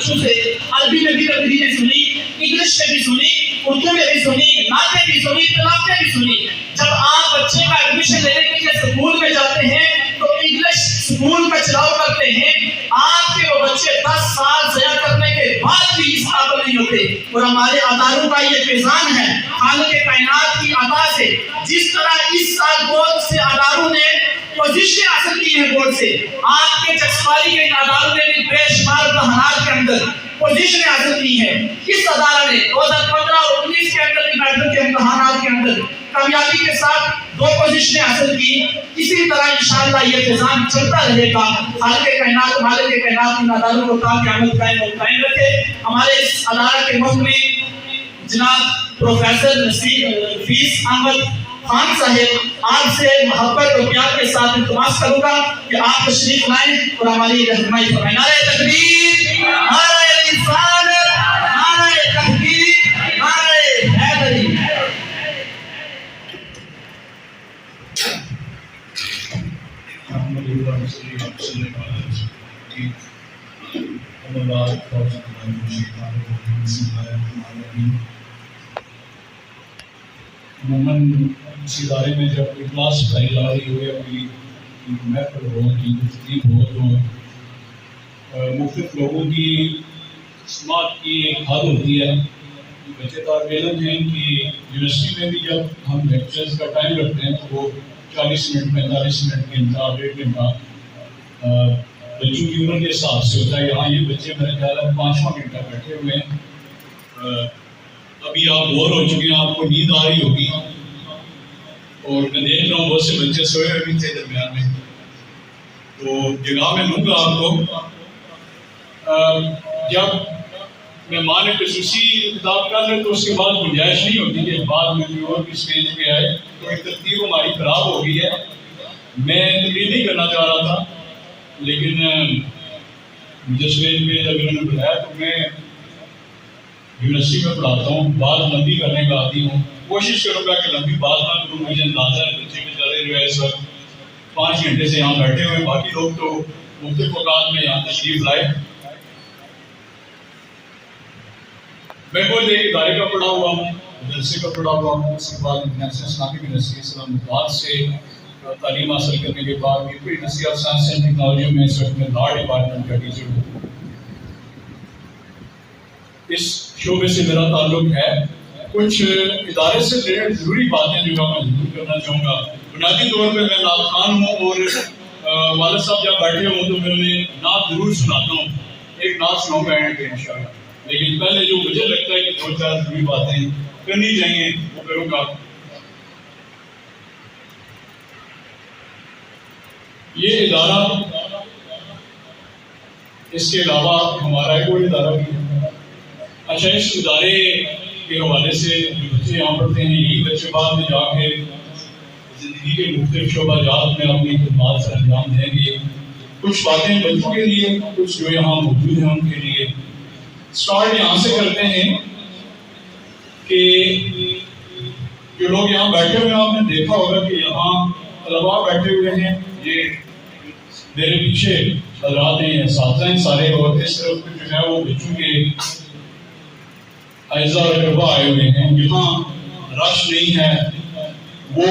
بچوں سے عربی میں بھی تقریریں سنی، انگلش میں بھی سنی، اردو میں بھی سنی، نعتیں بھی سنی، تلاوتیں بھی سنی۔ جب آپ بچے کا ایڈمیشن لینے کے لیے اسکول میں جاتے ہیں تو انگلش اسکول کا چلاؤ کرتے ہیں، آپ کے وہ بچے 10 سال ضائع کرنے کے بعد بھی اس قابل نہیں ہوتے۔ اور ہمارے اداروں کا یہ فیضان ہے خالق کائنات کی عطا سے، جس طرح اس سال بورڈ سے اداروں نے پوزیشن حاصل کی ہے، بورڈ سے آپ کے چکسوالی کے اداروں نے بھی بے شمار امتحانات کے اندر پوزیشن حاصل کی ہے۔ اس ادارہ نے 2015 اور 19 کے اندر میٹرک کے امتحانات کے اندر کامیابی کے ساتھ 2 پوزیشنیں حاصل کی۔ اسی طرح انشاءاللہ یہ فیضان چلتا رہے گا۔ خالق کائنات مالک کائنات ان اداروں کو تا قیامت قائم رکھے۔ ہمارے اس ادارہ کے مفت میں جناب پروفیسر نفیس احمد خان صاحب، آپ سے محبت اور پیار کے ساتھ التماس کروں گا کہ آپ تشریف لائیں اور ہماری رہنمائی فرمائیں۔ نعرہ تکبیر، نعرہ رسالت، نعرہ تحقیق، نعرہ حیدری۔ عموماً اس ادارے میں جب کوئی کلاس پڑھائی جا رہی ہو یا کوئی محفل ہو، کوئی تقریب ہو، تو مختلف لوگوں کی سماعت کی ایک حد ہوتی ہے۔ بچے طالب علم ہیں کہ یونیورسٹی میں بھی جب ہم لیکچرز کا ٹائم رکھتے ہیں تو وہ 40 منٹ 45 منٹ گھنٹہ 1.5 گھنٹہ بچوں کی عمر کے حساب سے ہوتا ہے۔ یہاں یہ بچے میرے خیال ہے 5واں گھنٹہ بیٹھے ہوئے ہیں۔ ابھی آپ بور ہو چکے ہیں، آپ کو نیند آ رہی ہوگی، اور میں دیکھ رہا ہوں بہت سے بچے سوئے ہوئے بھی تھے درمیان میں، تو جگہ میں لوں گا آپ کو۔ جب مہمان خصوصی خطاب کر لیں تو اس کے بعد گنجائش نہیں ہوتی کہ بعد میں کوئی اور بھی اسٹیج پہ آئے، تو ایک ترتیب ہماری خراب ہو گئی ہے۔ میں تقریر نہیں کرنا چاہ رہا تھا، لیکن مجھے اسٹیج پہ جب انہوں نے بلایا تو میں یونیورسٹی میں پڑھاتا ہوں، بات لمبی کرنے کا عادی ہوں، کوشش کروں گا کہ لمبی بات نہ کروں۔ مجھے اندازہ ہے بچے بیچارے جو ہے اس وقت 5 گھنٹے سے یہاں بیٹھے ہوئے، باقی لوگ تو مختلف اوقات میں یہاں تشریف لائے۔ میں خود ایک ادارے کا پڑھا ہوا ہوں، مدرسے کا پڑھا ہوا ہوں، اس کے بعد انٹرنیشنل اسلامی یونیورسٹی اسلام آباد سے تعلیم حاصل کرنے کے بعد university of science and technology میں اس وقت میں لا ڈپارٹمنٹ کا ٹیچر ہوں۔ اس شعبے سے میرا تعلق ہے۔ کچھ ادارے سے ریلیٹڈ ضروری باتیں جو میں ضرور کرنا چاہوں گا۔ بنیادی طور پہ میں نعت خوان ہوں، اور والد صاحب جب بیٹھے ہوں تو میں انہیں نعت ضرور سناتا ہوں، ایک نعت سناؤں گا اینڈ پہ انشاءاللہ۔ لیکن پہلے جو مجھے لگتا ہے کہ 2-4 ضروری باتیں کرنی چاہیے وہ کروں گا۔ یہ ادارہ، اس کے علاوہ ہمارا ایک اور ادارہ بھی ہے۔ اچھا، اس ادارے کے حوالے سے جو بچے یہاں پڑھتے ہیں، یہی بچے بعد میں جا کے زندگی کے مختلف شعبہ جات میں اپنی خدمات سے انجام دیں گے۔ کچھ باتیں بچوں کے لیے، کچھ جو یہاں موجود ہیں ان کے لیے۔ اسٹارٹ یہاں سے کرتے ہیں کہ جو لوگ یہاں بیٹھے ہوئے ہیں، آپ نے دیکھا ہوگا کہ یہاں طلباء بیٹھے ہوئے ہیں، یہ میرے پیچھے حضرات ہیں، اساتذہ ہیں سارے، اور اس طرف جو ہے وہ بچوں کے اعزا اور اقربا آئے ہوئے ہیں۔ یہاں رش نہیں ہے، وہ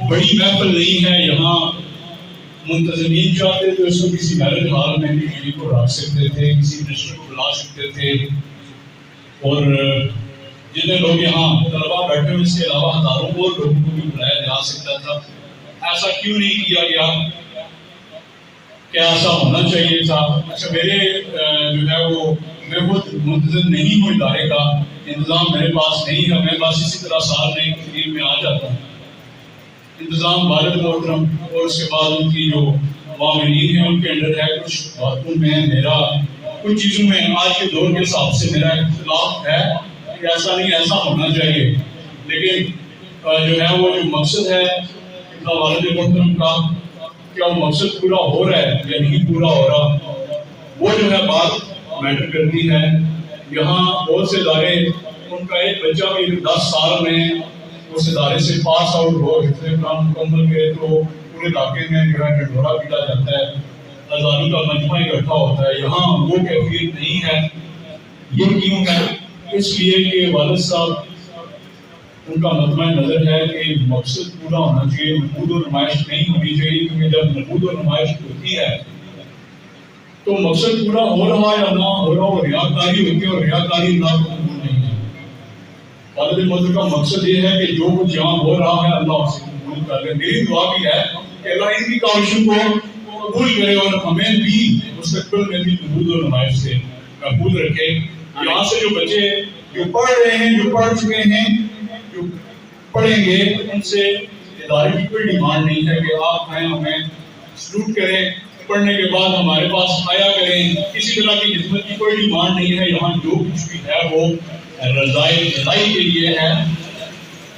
بڑی محفل نہیں ہے، یہاں منتظمین چاہتے تو اس کو کسی میرج ہال میں بھی کو رکھ سکتے تھے، کسی منسٹر کو بلا سکتے تھے، اور جتنے لوگ یہاں طلباء بیٹھے ہوئے اس کے علاوہ ہزاروں اور لوگوں کو بھی بلایا جا سکتا تھا۔ ایسا کیوں نہیں کیا گیا؟ کیا ایسا ہونا چاہیے تھا؟ اچھا، میرے جو ہے وہ میں خود منتظم نہیں ہوں، ادارے کا انتظام میرے پاس نہیں ہے، میں بس اسی طرح سال نئی تقریب میں آ جاتا ہوں۔ انتظام والد محترم اور اس کے بعد ان کی جو معاونین ہیں ان کے انڈر ہے۔ کچھ باتوں میں میرا، کچھ چیزوں میں آج کے دور کے حساب سے میرا اختلاف ہے کہ ایسا نہیں، ایسا ہونا چاہیے، لیکن جو ہے وہ جو مقصد ہے والد محترم کا، کیا وہ مقصد پورا ہو رہا ہے یا نہیں پورا ہو رہا، وہ جو ہے بات میٹر کرتی ہے۔ یہاں بہت سے ادارے، ان کا ایک بچہ بھی 10 سال میں اس ادارے سے پاس آؤٹ ہو، حفظ قرآن مکمل کرے تو پورے علاقے میں جو ہے ڈنڈورا پیٹا جاتا ہے۔ ہزاروں کا مجمع اکٹھا ہوتا ہے، یہاں وہ کیفیت نہیں ہے۔ یہ کیوں ہے؟ اس لیے کہ والد صاحب ان کا مطمع نظر ہے کہ مقصد پورا ہونا چاہیے، نمود و نمائش نہیں ہونی چاہیے، کیونکہ جب نمود و نمائش ہوتی ہے تو مقصد پورا ہو رہا یا نہ ہو رہا وہ ریاکاری ہوتی ہے، اور ریاکاری اللہ کو قبول نہیں ہے۔ والد موت کا مقصد یہ ہے کہ جو کچھ یہاں ہو رہا ہے اللہ اسے قبول کر لے۔ میری دعا بھی ہے کہ اللہ ان کی کاوشوں کو قبول کرے اور ہمیں بھی مستقبل میں بھی نمود و نمائش سے محفوظ رکھے۔ یہاں سے جو بچے جو پڑھ رہے ہیں، جو پڑھ چکے ہیں، جو پڑھیں گے، ان سے ادارے کی کوئی ڈیمانڈ نہیں ہے کہ آپ ہیں ہمیں سلوٹ کریں، پڑھنے کے بعد ہمارے پاس آیا کریں، کسی طرح کی خدمت کی کوئی ڈیمانڈ نہیں ہے۔ یہاں جو کچھ بھی ہے وہ رضائی کے لیے ہے۔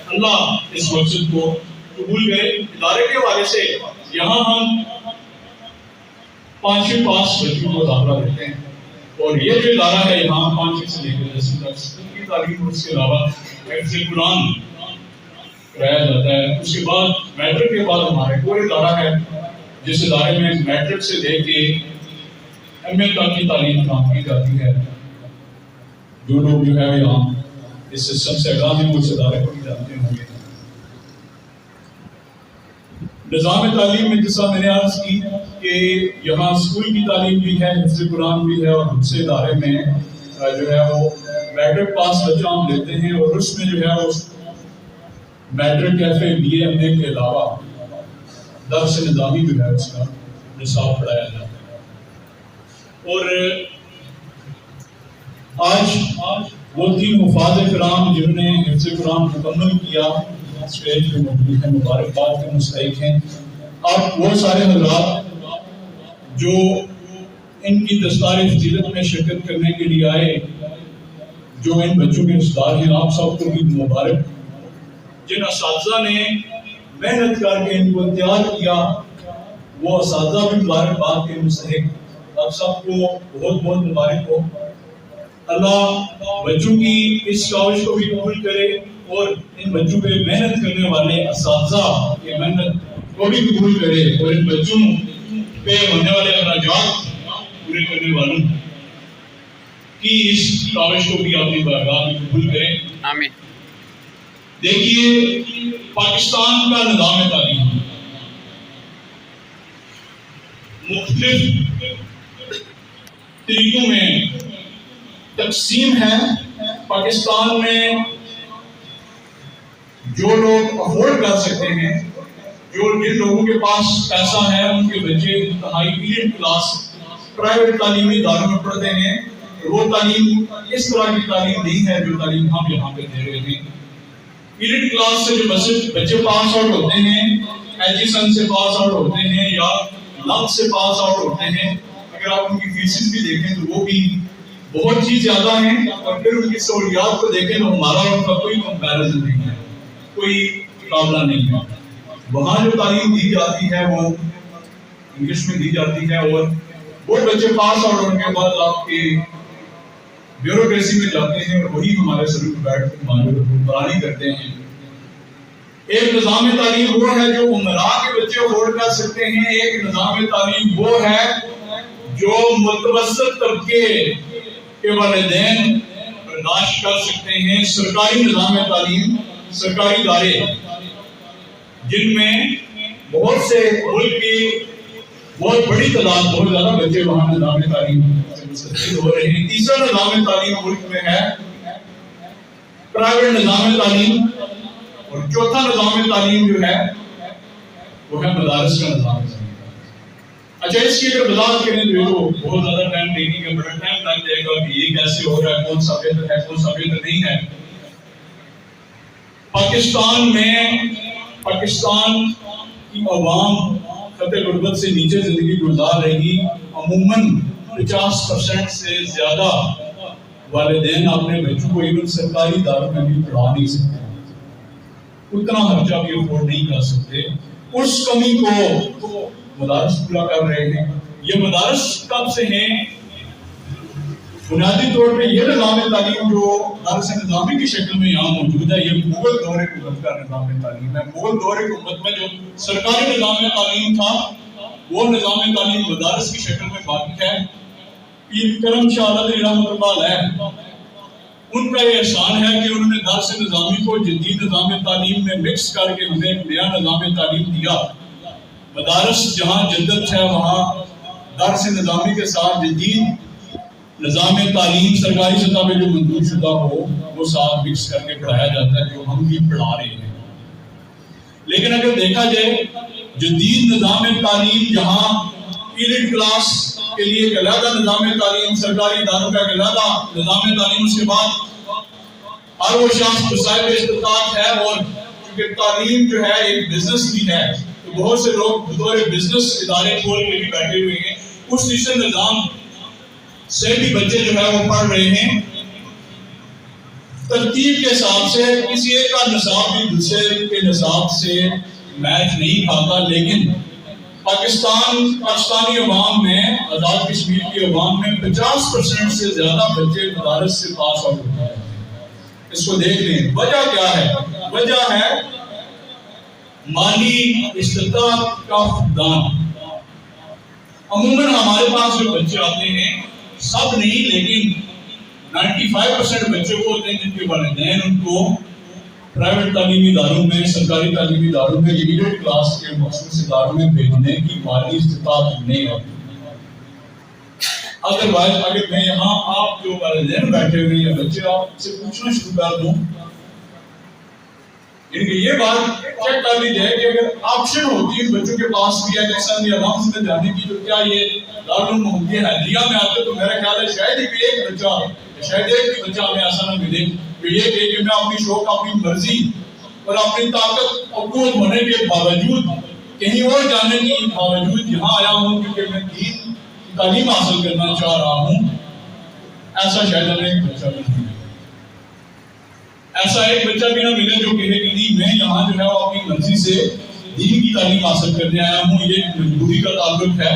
اللہ اس مقصد کو قبول کرے۔ ادارے کے حوالے سے یہاں ہم 5 پاس بچوں کو داخلہ دیتے ہیں، اور یہ جو ادارہ ہے یہاں 5 سے لے کر 10 تک اسکول کی تعلیم، اور اس کے علاوہ حفظ قرآن کرایا جاتا ہے۔ اس کے بعد میٹرک کے بعد ہمارے کوئی ادارہ ہے جس ادارے میں میٹرک سے لے کے ایم اے تک کی تعلیم فراہم کی جاتی ہے۔ جو لوگ جو ہے یہاں اس سسٹم سے آگاہ ہیں وہ اس ادارے کو بھی جانتے ہوں گے۔ نظام تعلیم میں جیسا میں نے عرض کی کہ یہاں اسکول کی تعلیم بھی ہے، حفظ قرآن بھی ہے، اور دوسرے ادارے میں جو ہے وہ میٹرک پاس بچہ ہم لیتے ہیں، اور اس میں جو ہے وہ matric F A B A M A کے علاوہ درس نظامی جو ہے اس کا نصاب پڑھایا جاتا ہے۔ اور آج وہ 3 حفاظ کرام جنہوں نے حفظ قرآن مکمل کیا اسٹیج پہ موجود ہیں، مبارکباد کے مستحق ہیں۔ اب وہ سارے حضرات جو ان کی دستار فضیلت میں شرکت کرنے کے لیے آئے، جو ان بچوں کے رشتدار ہیں، آپ سب کو بھی مبارک۔ جن اساتذہ نے محنت کر کے ان کو تیار کیا وہ اساتذہ بھی مبارکباد کے مستحق۔ آپ سب کو بہت بہت مبارک ہو۔ اللہ بچوں کی اس کاوش کو بھی قبول کرے، اور ان بچوں پہ محنت کرنے والے اساتذہ کی محنت کو بھی قبول کرے، اور ان بچوں پہ ہونے والے اخراجات پورے کرنے والوں کی اس کاوش کو بھی اپنی بارگاہ میں قبول کریں۔ آمین۔ دیکھیے پاکستان کا نظام تعلیم مختلف طریقوں میں تقسیم ہے۔ پاکستان میں جو لوگ افورڈ کر سکتے ہیں، جن لوگوں کے پاس پیسہ ہے، ان کے بچے انتہائی ایلیٹ کلاس پرائیویٹ تعلیمی اداروں میں پڑھتے ہیں۔ وہ تعلیم اس طرح کی تعلیم نہیں ہے جو تعلیم ہم یہاں پہ دے رہے ہیں۔ ایلیٹ کلاس سے جو بچے پاس آؤٹ ہوتے ہیں، ایجیسن سے پاس آؤٹ ہوتے ہیں یا لنچ سے پاس آؤٹ ہوتے ہیں، اگر آپ ان کی فیسز بھی دیکھیں تو وہ بھی بہت ہی زیادہ ہیں، اور پھر ان کی سہولیات کو دیکھیں تو ہمارا ان کا کوئی کمپیریزن نہیں ہے، کوئی مقابلہ نہیں ہے۔ وہاں جو تعلیم دی جاتی ہے وہ انگلش میں دی جاتی ہے، اور وہ بچے پاس آؤٹ ہونے کے بعد آپ کے بیوروکریسی میں جاتے ہیں، اور وہی ہمارے سر پہ بیٹھ کے ہماری حکمرانی کرتے ہیں۔ ایک نظام تعلیم وہ ہے جو امراء کے بچے افورڈ کر سکتے ہیں، ایک نظام تعلیم وہ ہے جو متوسط طبقے کے والدین برداشت کر سکتے ہیں۔ سرکاری نظام تعلیم، سرکاری ادارے جن میں بہت سے ملک کی بہت بڑی تعداد، بہت زیادہ بچے وہاں نظام تعلیم سے مستفید ہو رہے ہیں۔ تیسرا نظام تعلیم ملک میں ہے پرائیویٹ نظام تعلیم، اور چوتھا نظام تعلیم جو ہے وہ ہے مدارس کا نظام تعلیم۔ اچھا، اس کی اگر وضاحت کریں تو بہت زیادہ ٹائم ٹیکنگ ہے، بڑا ٹائم لگ جائے گا کہ یہ کیسے ہو رہا ہے، کون سا بہتر ہے، کون سا بہتر نہیں ہے۔ پاکستان میں پاکستان کی عوام خطے غربت سے نیچے زندگی گزار رہی، عموماً 50% سے زیادہ والدین اپنے بچوں کو ایون سرکاری اداروں میں بھی پڑھا نہیں سکتے، اتنا خرچہ بھی افورڈ نہیں کر سکتے۔ اس کمی کو مدارس پورا کر رہے ہیں۔ یہ مدارس کب سے ہیں؟ بنیادی طور پہ یہ نظام تعلیم جو مدارس نظامی کی شکل میں یہاں موجود ہے، یہ مغل دور حکومت کا نظام تعلیم ہے۔ مغل دور حکومت میں جو سرکاری نظام تعلیم تھا وہ نظام تعلیم مدارس کی شکل میں باقی ہے. پیر کرم شاہ علیہ رحمۃ اللہ علیہ ان کا یہ احسان ہے کہ انہوں نے درس نظامی کو جدید نظام تعلیم میں مکس کر کے ہمیں ایک نیا نظام تعلیم دیا. مدارس جہاں جدت ہے وہاں درس نظامی کے ساتھ جدید نظام تعلیم سرکاری سطح پہ جو منظور شدہ ہو وہ ساتھ مکس کر کے پڑھایا جاتا ہے، جو ہم بھی پڑھا رہے ہیں. لیکن اگر دیکھا جائے جدید نظام تعلیم جہاں ایلیٹ کلاس کے لیے ایک علیحدہ نظام تعلیم، سرکاری اداروں کا ایک علیحدہ نظام تعلیم، اس کے بعد ہر وہ شخص جو صاحب استطاعت ہے، اور کیونکہ تعلیم جو ہے ایک بزنس بھی ہے تو بہت سے لوگ بطور بزنس ادارے کھول کے بھی بیٹھے ہوئے ہیں. اس تیسرے نظام سے بھی بچے جو ہے وہ پڑھ رہے ہیں. ترتیب کے حساب سے کسی ایک کا نصاب بھی دوسرے کے نصاب سے میچ نہیں کھاتا، لیکن پاکستانی عوام میں، آزاد کشمیر کی عوام میں 50% سے زیادہ بچے مدارس سے پاس آؤٹ ہوتے ہیں. اس کو دیکھ لیں. وجہ کیا ہے؟ وجہ ہے مالی استطاعت کا فقدان. عموماً ہمارے پاس جو بچے آتے ہیں، سب نہیں لیکن 95% بچے وہ ہوتے ہیں جن کے والدین ان کو پرائیویٹ تعلیمی اداروں میں، سرکاری تعلیمی اداروں میں، ایلیٹ کلاس کے مخصوص اداروں میں بھیجنے کی مالی استطاعت نہیں ہوتی. ادروائز اگر میں یہاں آپ جو والدین بیٹھے ہوئے یا بچے، آپ سے پوچھنا شروع کر دوں، یہ بات چیک کر لی جائے کہ اگر آپشن ہوتی ہے بچوں کے پاس بھی ہے جیسا بھی علامت میں جانے کی، تو کیا یہ دارالمحمدیہ حیدریہ میں آتے؟ تو میرا خیال ہے شاید ہی ایک بچہ ہمیں ایسا نہ ملے کہ یہ کہ میں اپنی شوق، اپنی مرضی اور اپنی طاقت اور قوت ہونے کے باوجود، کہیں اور جانے کے باوجود یہاں آیا ہوں کیونکہ میں دین کی تعلیم حاصل کرنا چاہ رہا ہوں. ایسا شاید ہمیں ایک بچہ بھی نہیں ملے. ایسا ایک بچہ بھی نہ ملے جو کہے کہ نہیں میں یہاں جو ہے وہ اپنی مرضی سے دین کی تعلیم حاصل کرنے آیا ہوں. یہ ایک مجبوری کا تعلق ہے.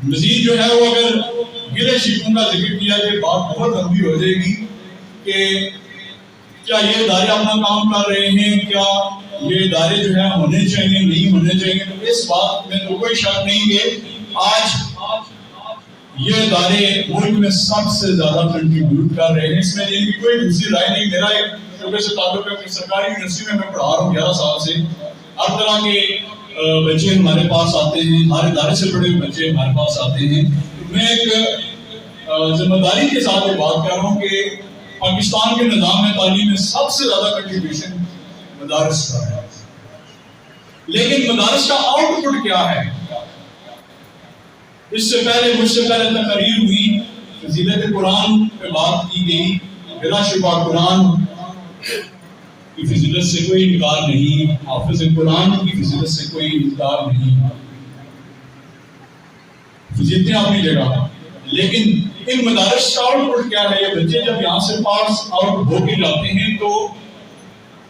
مزید جو ہے وہ اگر گلے شکووں کا ذکر کیا کہ بات بہت لمبی ہو جائے گی کہ کیا یہ ادارے اپنا کام کر رہے ہیں، کیا یہ ادارے جو ہے ہونے چاہیے، نہیں ہونے چاہیے. تو اس بات میں تو کوئی شک نہیں کہ آج یہ ادارے ملک میں سب سے زیادہ کنٹریبیوٹ کر رہے ہیں. اس میں ان کی کوئی دوسری رائے نہیں. میرا ایک شعبے سے تعلق ہے کہ سرکاری یونیورسٹی میں پڑھا رہا ہوں 11 سال سے. ہر طرح کے بچے ہمارے پاس آتے ہیں، ہر ادارے سے پڑھے ہوئے بچے ہمارے پاس آتے ہیں. میں ایک ذمہ داری کے ساتھ یہ بات کر رہا ہوں کہ پاکستان کے نظام تعلیم میں سب سے زیادہ کنٹریبیوشن مدارس کا ہے. لیکن مدارس کا آؤٹ پٹ کیا ہے؟ اس سے پہلے مجھ سے پہلے تقریر ہوئی، فضیلت قرآن پہ بات کی گئی. بلا شبہ قرآن کی فضیلت سے کوئی انکار نہیں، حافظ قرآن کی فضیلت سے کوئی انکار نہیں، فضیلتیں اپنی جگہ. لیکن ان مدارس کا آؤٹ پٹ کیا ہے؟ یہ بچے جب یہاں سے پاس آؤٹ ہو کے جاتے ہیں تو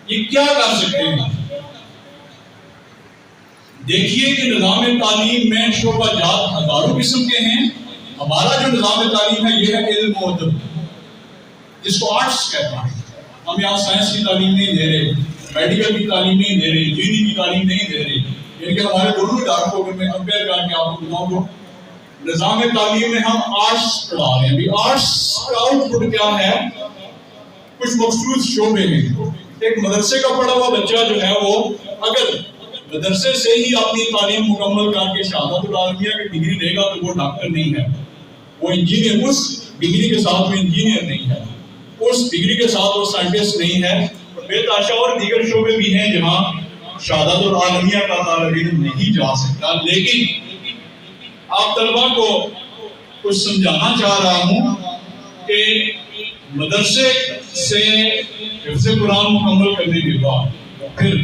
یہ کیا کر سکتے ہیں؟ دیکھیے کہ نظام تعلیم میں شعبہ جات ہزاروں قسم کے ہیں. ہمارا جو نظام تعلیم ہے یہ ہے علم و ادب، جس کو آرٹس کہتے ہیں. ہم یہاں سائنس کی تعلیم نہیں دے رہے، میڈیکل کی تعلیم نہیں دے رہے، انجینئرنگ کی تعلیم نہیں دے رہے. یعنی کہ ہمارے دونوں اداروں کو اگر میں کمپیئر کر کے آپ کو بتاؤں تو نظام تعلیم میں ہم آرٹس پڑھا رہے ہیں. ابھی آرٹس کا آؤٹ پٹ کیا ہے؟ کچھ مخصوص شعبے میں ایک مدرسے کا پڑھا ہوا بچہ جو ہے وہ اگر مدرسے سے ہی اپنی تعلیم مکمل کر کے شہادت العالمیہ کی ڈگری لے گا تو وہ ڈاکٹر نہیں ہے، وہ انجینئر. اس ڈگری کے ساتھ وہ انجینئر نہیں ہے، اس ڈگری کے ساتھ وہ سائنٹسٹ نہیں ہے. بے تحاشا اور دیگر شعبے بھی ہیں جہاں شہادت العالمیہ کا طالب علم نہیں جا سکتا. لیکن آپ طلبا کو کچھ سمجھانا چاہ رہا ہوں کہ مدرسے سے حفظ قرآن مکمل کرنے کے بعد پھر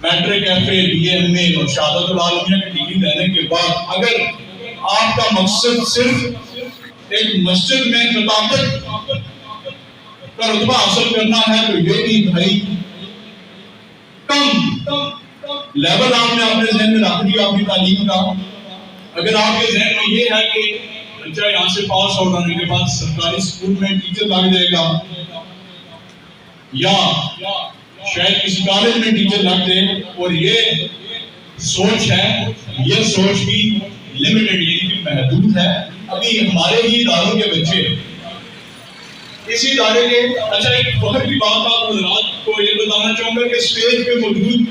matric, F A, B A, M A اور شہادت العالمیہ کی ڈگری لینے کے بعد اگر آپ کا مقصد صرف ایک مسجد میں خطابت کا رتبہ حاصل کرنا ہے تو یہ بھی بھائی کم لیول آپ نے اپنے ذہن میں رکھ دیا اپنی تعلیم کا. اگر آپ کے ذہن میں یہ ہے کہ بچہ یہاں سے پاس آؤٹ ہونے کے بعد سرکاری اسکول میں ٹیچر لگ جائے گا یا شاید کسی کالج میں ٹیچر لگ دے، اور یہ سوچ ہے، یہ سوچ بھی لمیٹڈ یعنی کہ محدود ہے. ابھی ہمارے ہی اداروں کے بچے اسی ادارے کے، اچھا ایک فخر کی بات آپ حضرات کو یہ بتانا چاہوں گا کہ اسٹیج پہ موجود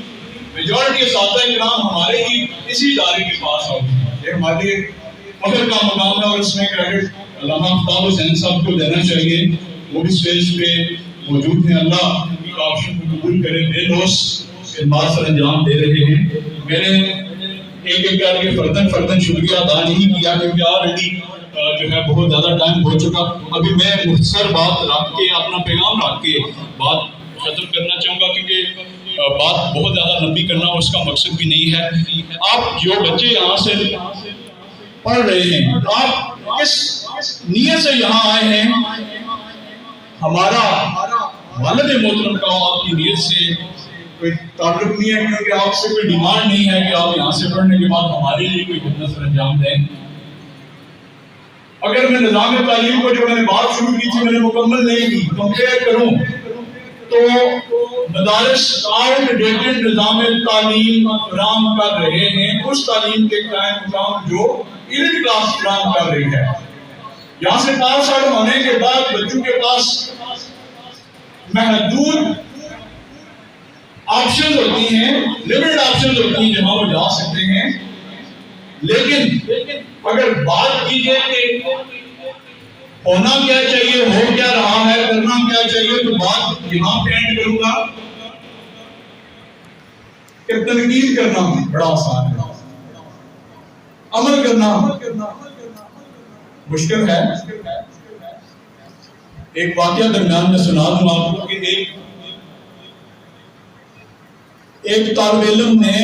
میجورٹی اساتذہ کرام ہمارے ہی اسی ادارے کے پاس آؤ. یہ ہمارے لیے فخر کا مقام ہے، اور اس میں کریڈٹ علامہ آفتاب حسین صاحب کو دینا چاہیے. وہ بھی اسٹیج پہ موجود ہیں. اللہ کی کاوشوں کو قبول کرے. بے لوس خدمات سر انجام دے رہے ہیں. میں نے ایک ایک کر کے فردن شکریہ ادا نہیں کیا کیونکہ آلریڈی جو ہے بہت زیادہ ٹائم ہو چکا. ابھی میں مختصر بات رکھ کے، اپنا پیغام رکھ کے بات ختم کرنا چاہوں گا، کیونکہ بات بہت زیادہ لمبی کرنا اس کا مقصد بھی نہیں ہے. آپ جو بچے یہاں سے پڑھ رہے ہیں، آپ کس نیت سے یہاں آئے ہیں؟ ہمارا والد محترم کا آپ کی نیت سے کوئی تعلق نہیں ہے، کیونکہ آپ سے کوئی ڈیمانڈ نہیں ہے کہ آپ یہاں سے پڑھنے کے بعد ہمارے لیے کوئی خدمت سر انجام دیں. اگر میں نظام تعلیم کو جو میں نے بات شروع کی تھی میں نے مکمل نہیں کی، کمپیئر کروں تو مدارس آؤٹ ڈیٹڈ نظام تعلیم فراہم کر رہے ہیں، اس تعلیم کے قائم مقام جو ایلیٹ کلاس فراہم کر رہی ہے. یہاں سے 5 سال ہونے کے بعد بچوں کے پاس محدود آپشنز ہوتی ہیں، لمیٹڈ آپشنز ہوتی ہیں جہاں وہ جا سکتے ہیں. لیکن اگر بات کیجئے کہ ہونا کیا چاہیے، ہو کیا رہا ہے، کرنا کیا چاہیے، تو بات یہاں پہ اینڈ کروں گا کہ تنقید کرنا بڑا آسان ہے، عمل کرنا مشکل ہے. ایک واقعہ درمیان میں سنا دوں آپ کو کہ ایک طالب علم نے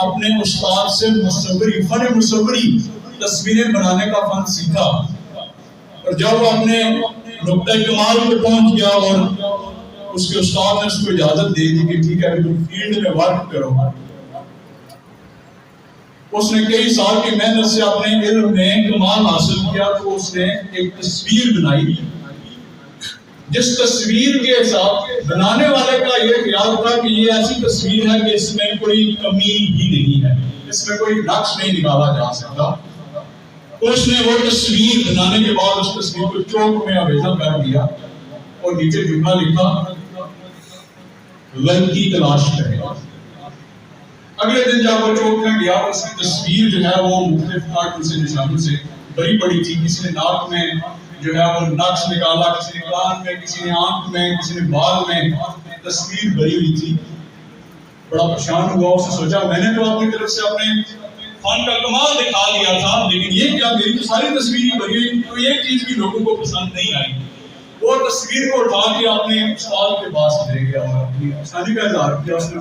اپنے استاد سے مصوری تصویریں بنانے کا فن سیکھا، اور جب وہ اپنے نقطۂ کمال پہ پہنچ گیا اور اس کے استاد نے اس کو اجازت دے دی کہ ٹھیک ہے تم فیلڈ میں ورک کرو. اس نے کئی سال کی محنت سے اپنے علم میں کمال حاصل کیا، تو اس نے ایک تصویر بنائی، جس تصویر کے ساتھ بنانے والے کا یہ خیال تھا کہ یہ ایسی تصویر ہے کہ اس میں کوئی کمی ہی نہیں ہے، اس میں کوئی نقص نہیں نکالا جا سکتا. اس نے وہ تصویر بنانے کے بعد اس تصویر کو چوک میں آویزہ کر دیا اور نیچے جملہ لکھا، غلطی تلاش کرے. اگلے دن جب وہ چوک میں گیا، اس کی تصویر جو ہے وہ مختلف کارٹون سے نشانوں سے بری پڑی تھی. کسی نے ناک میں جو ہے وہ نقش نکالا، کسی نے کان میں، کسی نے آنکھ میں، کسی نے بال میں، تصویر بری ہوئی تھی. بڑا پریشان ہوا. اس نے سوچا میں نے تو اپنی طرف سے اپنے فن کا کمال دکھا دیا تھا، لیکن یہ کیا، میری تو ساری تصویر بری ہوئی. تو ایک چیز بھی لوگوں کو پسند نہیں آئی. وہ تصویر کو اٹھا کے اپنے استاد کے پاس لے گیا اور اپنی افسانی کا اظہار کیا. اس نے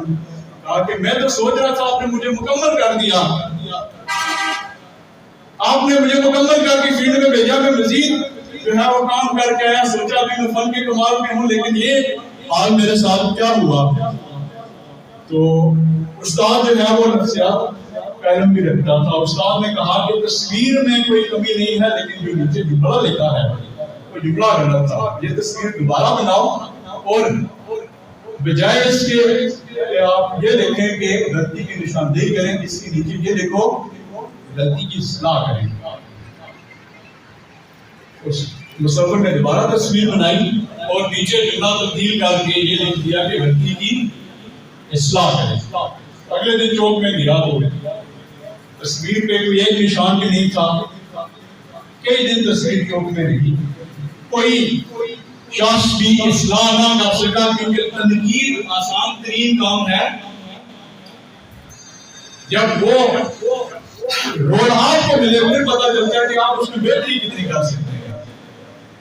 کہا کہ میں تو سوچ رہا تھا آپ نے مجھے مکمل کر دیا، آپ نے مجھے مکمل کر کے فیلڈ میں بھیجا، میں مزید جو ہے وہ کام کر کے آیا، سوچا بھی میں فن کے کمال میں ہوں، لیکن یہ حال میرے ساتھ کیا ہوا. تو استاد جو ہے وہ نفسیات کا علم بھی رکھتا تھا. استاد نے کہا کہ تصویر میں کوئی کمی نہیں ہے، لیکن جو نیچے جملہ لکھا ہے وہ جملہ غلط تھا. یہ تصویر دوبارہ بناؤ اور بجائے اس کے آپ یہ دیکھیں کہ غلطی کی نشاندہی کریں، اس کے نیچے یہ دیکھو غلطی کی اصلاح کریں. اس مصور نے دوبارہ تصویر بنائی اور نیچے جملہ تبدیل کر کے یہ لکھ دیا کہ غلطی کی اصلاح کریں. اگلے دن چوک میں گرا تو تصویر پہ کوئی ایک نشان بھی نہیں تھا. کئی دن تصویر چوک میں رہی، کوئی شخص بھی اصلاح نہ کر سکا، کیونکہ تنقید آسان ترین کام ہے. جب وہ روڈ آپ کو ملے پھر پتا چلتا ہے کہ آپ اس میں بہتری کتنی کر سکتے ہیں.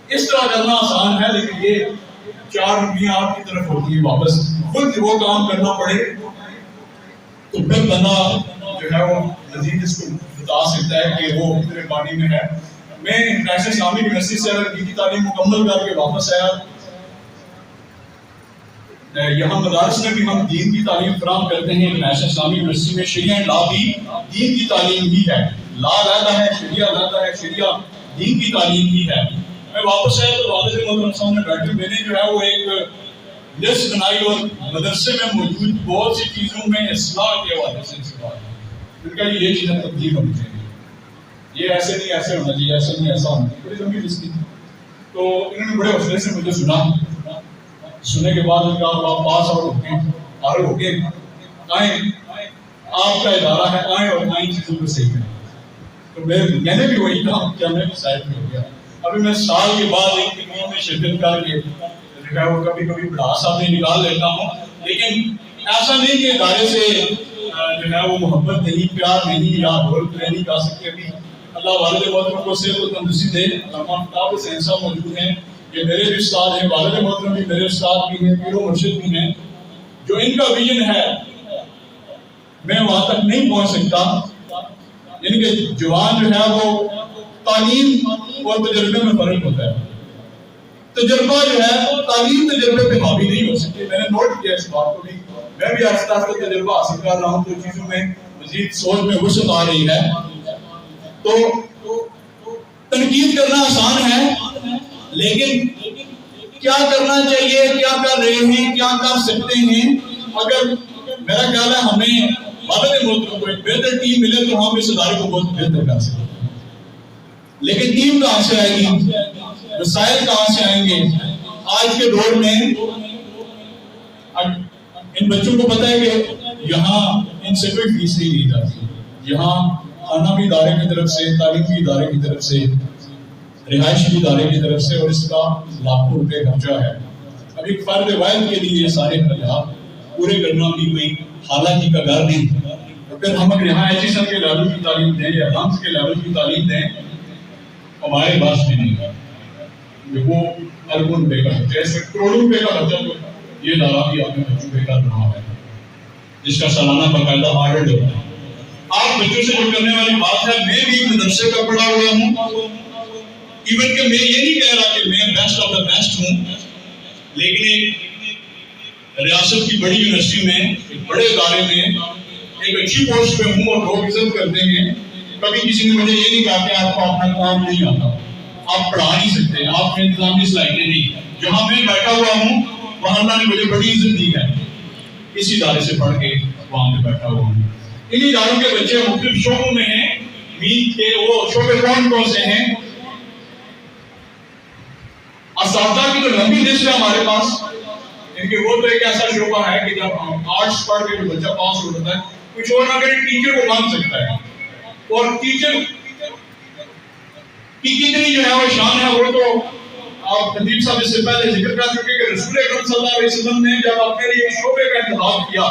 اس طرح کرنا آسان ہے، لیکن یہ 4 روپیاں آپ کی طرف ہوتی ہیں واپس. خود وہ کام کرنا پڑے تو پھر بندہ جو ہے وہ مزید اس کو بتا سکتا ہے کہ وہ کتنے پانی میں ہے. میں انٹرنیشنل اسلامک یونیورسٹی سے کی تعلیم مکمل کر کے واپس آیا. یہاں مدارس میں بھی ہم دین کی تعلیم فراہم کرتے ہیں. انٹرنیشنل اسلامک یونیورسٹی میں شریعہ اینڈ لا بھی دین کی تعلیم ہی ہے. لا علیحدہ ہے، شریعہ علیحدہ ہے، شریعہ دین کی تعلیم ہی ہے. میں واپس آیا تو والد محترم صاحب نے بیٹھے، میں نے جو ہے وہ ایک لسٹ بنائی اور مدرسے میں موجود بہت سی چیزوں میں اصلاح کے حوالے سے بات ہے. ان کا یہ چیزیں تبدیل ہونی چاہیے, یہ ایسے نہیں ایسے ہونا چاہیے, ایسے نہیں ایسا ہونا چاہیے, بڑی لمبی لسٹ تھی. تو انہوں نے بڑے حوصلے سے مجھے سننے کے بعد ان کا آپ پاس آؤٹ ہو گئے, فارغ ہو گئے, آئیں آپ کا ادارہ ہے, آئیں اور آئیں چیزوں کو صحیح کریں. تو میں نے بھی وہی کہا کیا میں بھی سائڈ میں ہو گیا. ابھی میں سال کے بعد ایک تقریب میں شرکت کر کے وہ کبھی کبھی بڑھاس اپنے نکال لیتا ہوں, لیکن ایسا نہیں کہ ادارے سے جو ہے وہ محبت نہیں, پیار نہیں, یا رول پلے نہیں کر سکتے. ابھی اللہ والد محترم کو صحت و تندرستی دے. علامہ فتح حسین صاحب موجود ہیں, یہ میرے بھی استاد ہیں, والد محترم بھی میرے استاد بھی ہیں, پیر و مرشد بھی ہیں. جو ان کا ویژن ہے میں وہاں تک نہیں پہنچ سکتا. یعنی کہ جوان جو ہے وہ تعلیم اور تجربے میں فرق ہوتا ہے. تجربہ جو ہے تعلیم تجربے پہ حاوی نہیں ہو سکتی. میں نے نوٹ کیا اس بات کو بھی, میں بھی آہستہ آہستہ تجربہ حاصل کر رہا ہوں, تو چیزوں میں مزید سوچ میں وسعت آ رہی ہے. تو تنقید کرنا آسان ہے, لیکن کیا کرنا چاہیے, کیا کر رہے ہیں, کیا کر سکتے ہیں. اگر میرا خیال ہے ہمیں والد محترم کو ایک بہتر ٹیم ملے تو ہم اس ادارے کو بہت بہتر کر سکتے ہیں. لیکن ٹیم کہاں سے آئے گی, وسائل کہاں سے آئیں گے. آج کے دور میں ان بچوں کو پتہ ہے کہ یہاں ان سے کوئی فیس نہیں لی جاتی. یہاں کھانا بھی ادارے کی طرف سے, تعلیم بھی ادارے کی طرف سے, رہائش بھی ادارے کی طرف سے, اور اس کا لاکھوں روپے خرچہ ہے. اب ایک فرد واحد کے لیے یہ سارے خرچات پورے کرنا بھی کوئی حالانکہ کا گھر نہیں. اگر ہم اگر یہاں ایجوکیشن کے لیول کی تعلیم دیں یا ڈانس کے لیول کی تعلیم دیں, ہمارے پاس بھی نہیں ہے. وہ اربوں روپے کا خرچہ, اس میں کروڑوں روپے کا خرچہ تو یہ ادارہ بھی اپنے بچوں پہ کر رہا ہے, جس کا سالانہ باقاعدہ آڈٹ ہوتا ہے. آپ بچوں سے جو کرنے والی بات ہے, میں بھی مدرسے کا پڑھا ہوا ہوں. ایون کہ میں یہ نہیں کہہ رہا کہ میں بیسٹ آف دا بیسٹ ہوں, لیکن ایک ریاست کی بڑی یونیورسٹی میں, ایک بڑے ادارے میں ایک اچھی پوسٹ پہ ہوں اور لوگ عزت کرتے ہیں. کبھی کسی نے مجھے یہ نہیں کہا کہ آپ کو اپنا کام نہیں آتا, آپ پڑھا نہیں سکتے, آپ میں انتظامی صلاحیتیں نہیں. جہاں میں بیٹھا ہوا ہوں وہاں اللہ نے مجھے بڑی عزت دی ہے, اسی ادارے سے پڑھ کے وہاں پہ بیٹھا ہوا ہوں. ان اداروں کے بچے مختلف شعبوں میں ہیں. مین کے وہ شعبے کون سے ہیں؟ اساتذہ کی تو لمبی لسٹ ہے ہمارے پاس. ان کے وہ تو ایک ایسا شعبہ ہے کہ جب آرٹس پڑھ کے جو بچہ پاس ہوتا ہے, کچھ اور نہ کرے ٹیچر کو مان سکتا ہے. اور ٹیچر کی کتنی جو ہے وہ شان ہے, وہ تو آپ خطیب صاحب اس سے پہلے ذکر کر چکے کہ رسول اکرم صلی اللہ علیہ وسلم نے جب اپنے لیے شعبے کا انتخاب کیا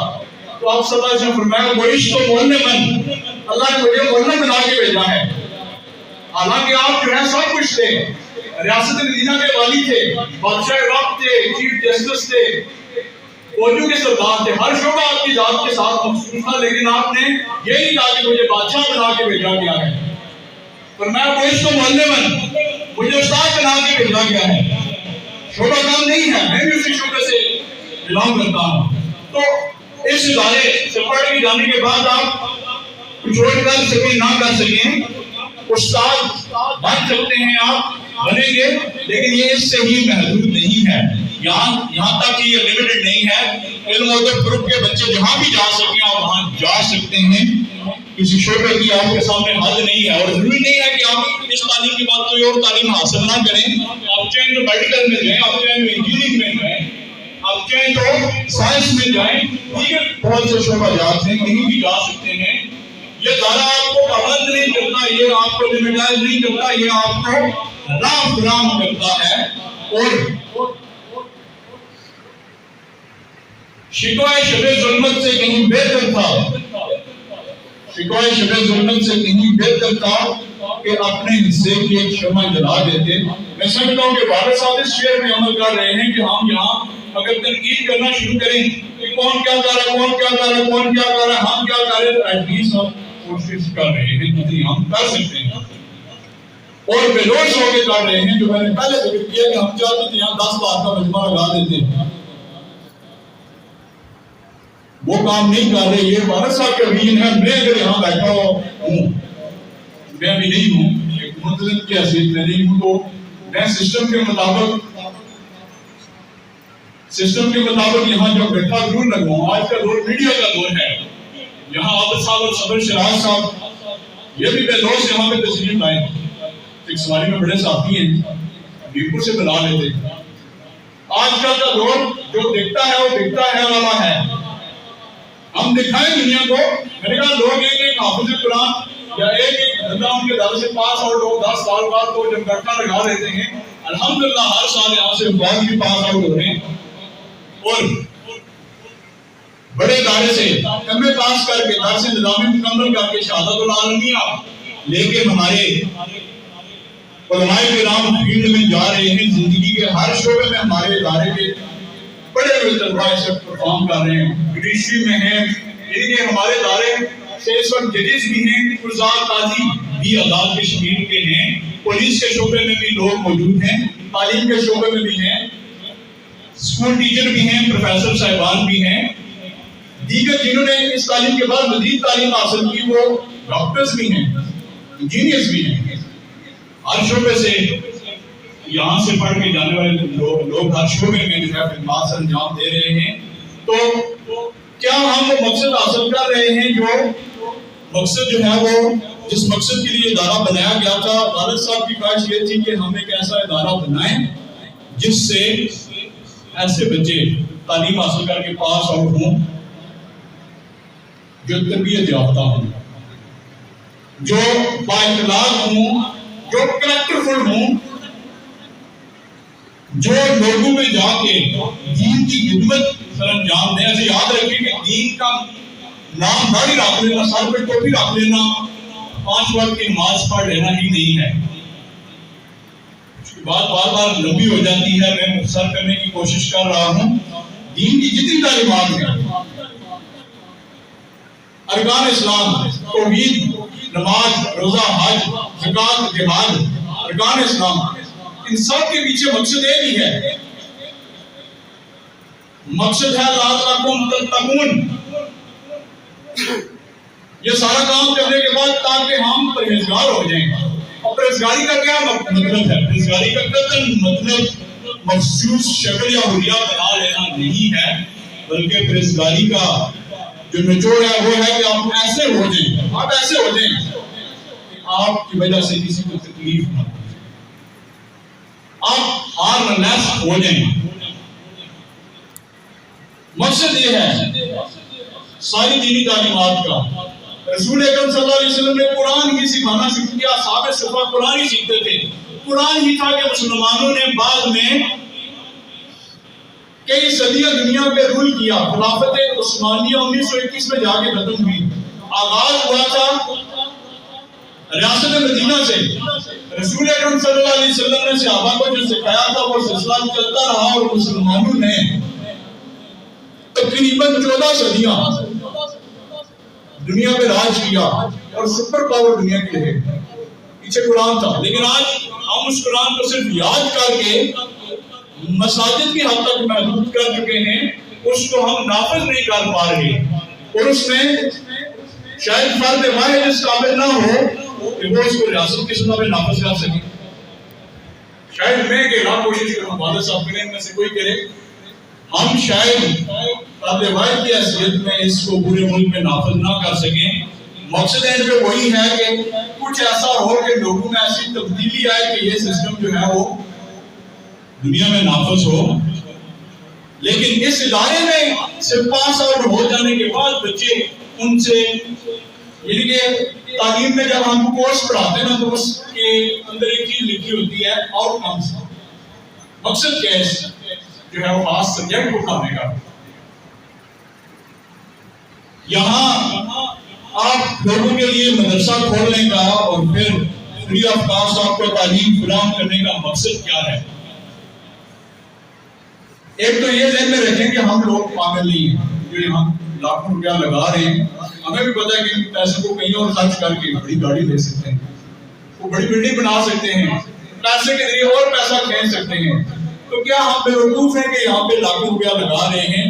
تو آپ صلی اللہ علیہ وسلم فرمایا وعشت معلما, اللہ نے مجھے معلم بنا کے بھیجا ہے. حالانکہ آپ جو ہے سب کچھ تھے, ریاست مدینہ کے والی تھے, بادشاہ وقت تھے, چیف جسٹس تھے, فوجوں کے سردار تھے, ہر شعبہ آپ کی ذات کے ساتھ مخصوص تھا, لیکن آپ نے یہ نہیں کہا کہ مجھے بادشاہ بنا کے بھیجا گیا ہے. فرمایا وعشت معلما, مجھے استاد بنا کے بھیجا گیا ہے. شعبہ کام نہیں ہے, میں بھی اسی شعبے سے بلانگ کرتا ہوں. تو اس ادارے سے پڑھ کے جانے کے بعد آپ کچھ اور کر سکیں نہ کر سکیں, استاد بن سکتے ہیں, آپ بنیں گے, لیکن یہ اس سے ہی محدود نہیں ہے. یہاں تک یہ لمیٹڈ نہیں ہے. علم اور گروپ کے بچے جہاں بھی جا سکیں آپ وہاں جا سکتے ہیں. کسی شعبے کی آپ کے سامنے حد نہیں ہے, اور ضروری نہیں ہے کہ آپ اس تعلیم کے بعد کوئی اور تعلیم حاصل نہ کریں. آپ چاہیں تو میڈیکل میں جائیں, آپ چاہیں تو انجینئرنگ میں جائیں, آپ چاہیں تو سائنس میں جائیں, دیگر بہت سے شعبہ جات ہیں, کہیں بھی جا سکتے ہیں. یہ ادارہ آپ کو پابند نہیں کرتا, یہ آپ کو لمیٹائز نہیں کرتا, یہ آپ کو راہ فراہم کرتا ہے. اور شکوہ شب ظلمت سے کہیں بہتر تھا, شکوہ شب ظلمت سے کہیں بہتر تھا کہ اپنے حصے کی ایک شمع جلا دیتے. میں سمجھتا ہوں کہ والد صاحب اس شعر میں عمل کر رہے ہیں کہ ہم یہاں اگر تنقید کرنا شروع کریں کہ کون کیا کر رہا ہے, کون کیا کر رہا ہے, کون کیا کر رہا ہے, ہم کیا کر رہے ہیں, تو ایٹ لیسٹ ہم کوشش کر رہے ہیں جتنی ہم کر سکتے ہیں, اور بے لوش ہو کے کر رہے ہیں. جو میں نے پہلے ذکر کیا کہ ہم چاہتے تھے یہاں 10 لاکھ کا مجمع لگا دیتے ہیں, وہ کام نہیں کر رہے. یہ والد صاحب کا ویژن ہے. میں اگر یہاں بیٹھا ہوں, میں بھی نہیں ہوں, ایک منتظم کی حیثیت میں نہیں ہوں, تو میں سسٹم کے مطابق سسٹم کے مطابق یہاں جو گٹھا ضرور لگواؤں. آج کا دور میڈیا کا دور ہے. یہاں عابد صاحب اور صبر شراز صاحب یہ بھی بے لوث یہاں پہ تشریف لائے. ایک سواری میں بڑے ساتھی ہیں, بیرپور سے بلا لیتے. آج کل کا دور جو دکھتا ہے وہ دکھتا ہے والا ہے. ہم دکھائیں دنیا کو. میں نے کہا لوگ ایک حافظ قرآن یا ایک بندہ ان کے در سے پاس آؤٹ ہو 10 سال بعد تو جب گٹھا لگا دیتے ہیں. الحمدللہ ہر سال یہاں سے فوج بھی پاس آؤٹ ہو رہے ہیں اور بڑے ادارے سے ایم اے پاس کر کے درس نظامی مکمل کر کے شہادت العالمیہ لے کے ہمارے علماء کرام فیلڈ میں جا رہے ہیں. زندگی کے ہر شعبے میں ہمارے ادارے کے بڑے بڑے طلباء اس وقت پرفارم کر رہے ہیں. جوڈیشری میں ہیں, یعنی کہ ہمارے ادارے سے اس وقت ججز بھی ہیں, قضات قاضی بھی عدالت کے شمیر کے ہیں, پولیس کے شعبے میں بھی لوگ موجود ہیں, تعلیم کے شعبے میں بھی ہیں, اسکول ٹیچر بھی ہیں, پروفیسر صاحبان بھی ہیں, دیگر جنہوں نے اس تعلیم کے بعد مزید تعلیم حاصل کی وہ ڈاکٹرز بھی ہیں, انجینئرز بھی ہیں. ہر شعبے سے یہاں سے پڑھ کے جانے والے لوگ ہر شعبے میں جو ہے خدمات انجام دے رہے ہیں. تو کیا ہم وہ مقصد حاصل کر رہے ہیں جو مقصد جو ہے وہ جس مقصد کے لیے ادارہ بنایا گیا تھا؟ والد صاحب کی خواہش یہ تھی کہ ہم ایک ایسا ادارہ بنائیں جس سے ایسے بچے تعلیم حاصل کر کے پاس آؤٹ ہوں جو تربیت یافتہ ہوں, جو بااخلاق ہوں, جو کریکٹر فل ہوں, جو لوگوں میں جا کے دین کی خدمت سر انجام دیں. ایسے یاد رکھیں کہ دین کا نام داڑھی رکھ لینا, سر پہ ٹوپی رکھ لینا, 5 وقت کی نماز پڑھ لینا ہی نہیں ہے. اس کی بات بار بار لمبی ہو جاتی ہے, میں مختصر کرنے کی کوشش کر رہا ہوں. دین کی جتنی تعلیمات ہیں, ارکان اسلام, توحید, نماز, روزہ, حج, زکوٰۃ, جہاد, ارکان اسلام, ان سب کے پیچھے مقصد ایک ہی ہے. مقصد ہے لعلکم تتقون. یہ سارا کام کرنے کے بعد تاکہ ہم پرہیزگار ہو جائیں. اور پرہیزگاری کا کیا مطلب ہے؟ پرہیزگاری کا قطعاً مطلب مخصوص شکل یا حلیہ بنا لینا نہیں ہے, بلکہ پرہیزگاری کا جو نچوڑ ہے وہ ہے کہ آپ ایسے ہو جائیں, آپ ایسے ہو جائیں کہ آپ کی وجہ سے کسی کو تکلیف نہ ہو, آپ ہار نلیس ہو جائیں. مقصد یہ ہے ساری دینی تعلیمات کا. رسول اکرم صلی اللہ علیہ وسلم نے قرآن ہی سکھانا شروع کیا. صحابہ صفا قرآن ہی سیکھتے تھے. قرآن ہی تھا کہ مسلمانوں نے بعد میں کئی صدیاں دنیا پہ رول کیا. خلافت عثمانیہ 1921 میں جا کے ختم ہوئی. آغاز ہوا تھا ریاست مدینہ سے. رسول اکرم صلی اللہ علیہ وسلم نے صحابہ کو جو سکھایا تھا وہ سلسلہ چلتا رہا اور مسلمانوں نے تقریباً 14 صدیاں دنیا پہ راج کیا اور سپر پاور دنیا کی رہے. پیچھے قرآن تھا, لیکن آج ہم اس قرآن کو صرف یاد کر کے مساجد کی حد تک محدود کر چکے ہیں, اس کو ہم نافذ نہیں کر پا رہے. اور اس میں شاید فرد واحد اس قابل نہ ہو کہ وہ اس کو ریاست کی سطح پہ نافذ کر سکے. شاید میں کہ لاکھ کوشش کروں, والد صاحب کریں, ان میں سے کوئی کرے, ہم شاید فرد واحد کی حیثیت میں اس کو پورے ملک میں نافذ نہ کر سکیں. مقصد ہے پہ وہی ہے کہ کچھ ایسا ہو کہ لوگوں میں ایسی تبدیلی آئے کہ یہ سسٹم جو ہے وہ دنیا میں نافذ ہو. لیکن اس ادارے میں سے پاس آؤٹ ہو جانے کے بعد بچے ان سے یعنی کہ تعلیم میں جب ہم کورس پڑھاتے ہیں نا تو اس کے اندر ایک چیز لکھی ہوتی ہے آؤٹ کمز. مقصد کیا ہے جو ہے وہ خاص سبجیکٹ کو پڑھانے کا. یہاں آپ لوگوں کے لیے مدرسہ کھولنے کا اور پھر فری آف کاسٹ آپ کو تعلیم فراہم کرنے کا مقصد کیا ہے؟ ایک تو یہ ذہن میں رکھیں کہ ہم لوگ پاگل نہیں ہیں جو یہاں لاکھوں روپیہ لگا رہے ہیں. ہمیں بھی پتا ہے کہ پیسے کو کہیں اور خرچ کر کے بڑی گاڑی لے سکتے ہیں, وہ بڑی بلڈنگ بنا سکتے ہیں, پیسے کے ذریعے اور پیسہ کھینچ سکتے ہیں. تو کیا ہم بیوقوف ہیں کہ یہاں پہ لاکھوں روپیہ لگا رہے ہیں؟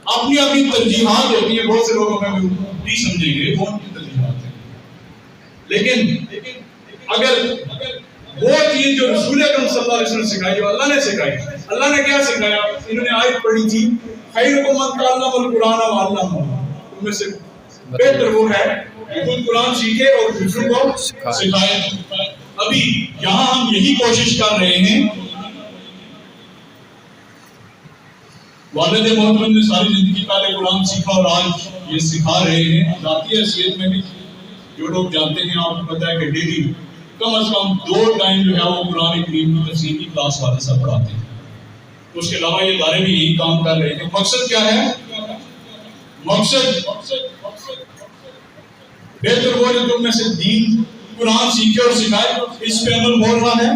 اپنی اپنی ترجیحات ہوتی ہیں. بہت سے لوگ ہمیں نہیں سمجھیں گے وہ ان کی ترجیحات ہیں, لیکن اگر وہ چیز جو رسول اکرم صلی اللہ علیہ وسلم سکھائی, جو اللہ نے سکھائی, اللہ نے کیا سکھایا؟ انہوں نے آیت پڑھی تھی خیرکم من تعلم القرآن وعلمہ، ان میں سے بہتر وہ ہے کہ خود قرآن سیکھے اور دوسروں کو سکھائے۔ ابھی یہاں ہم یہی کوشش کر رہے ہیں، والد محترم نے ساری زندگی پہلے قرآن سیکھا اور آج یہ سکھا رہے ہیں۔ ذاتی حیثیت میں بھی جو لوگ جانتے ہیں، آپ کو پتا ہے کہ ڈیلی کم از کم 2 ٹائم جو ہے وہ قرآن کریم کی تفسیر کی کلاس والے صاحب پڑھاتے ہیں۔ اس کے علاوہ یہ ادارے بھی یہی کام کر رہے ہیں۔ مقصد کیا ہے؟ مقصد بہتر وہ جو تم میں سے دین قرآن سیکھے اور سکھائے، اس پہ عمل ہو رہا ہے۔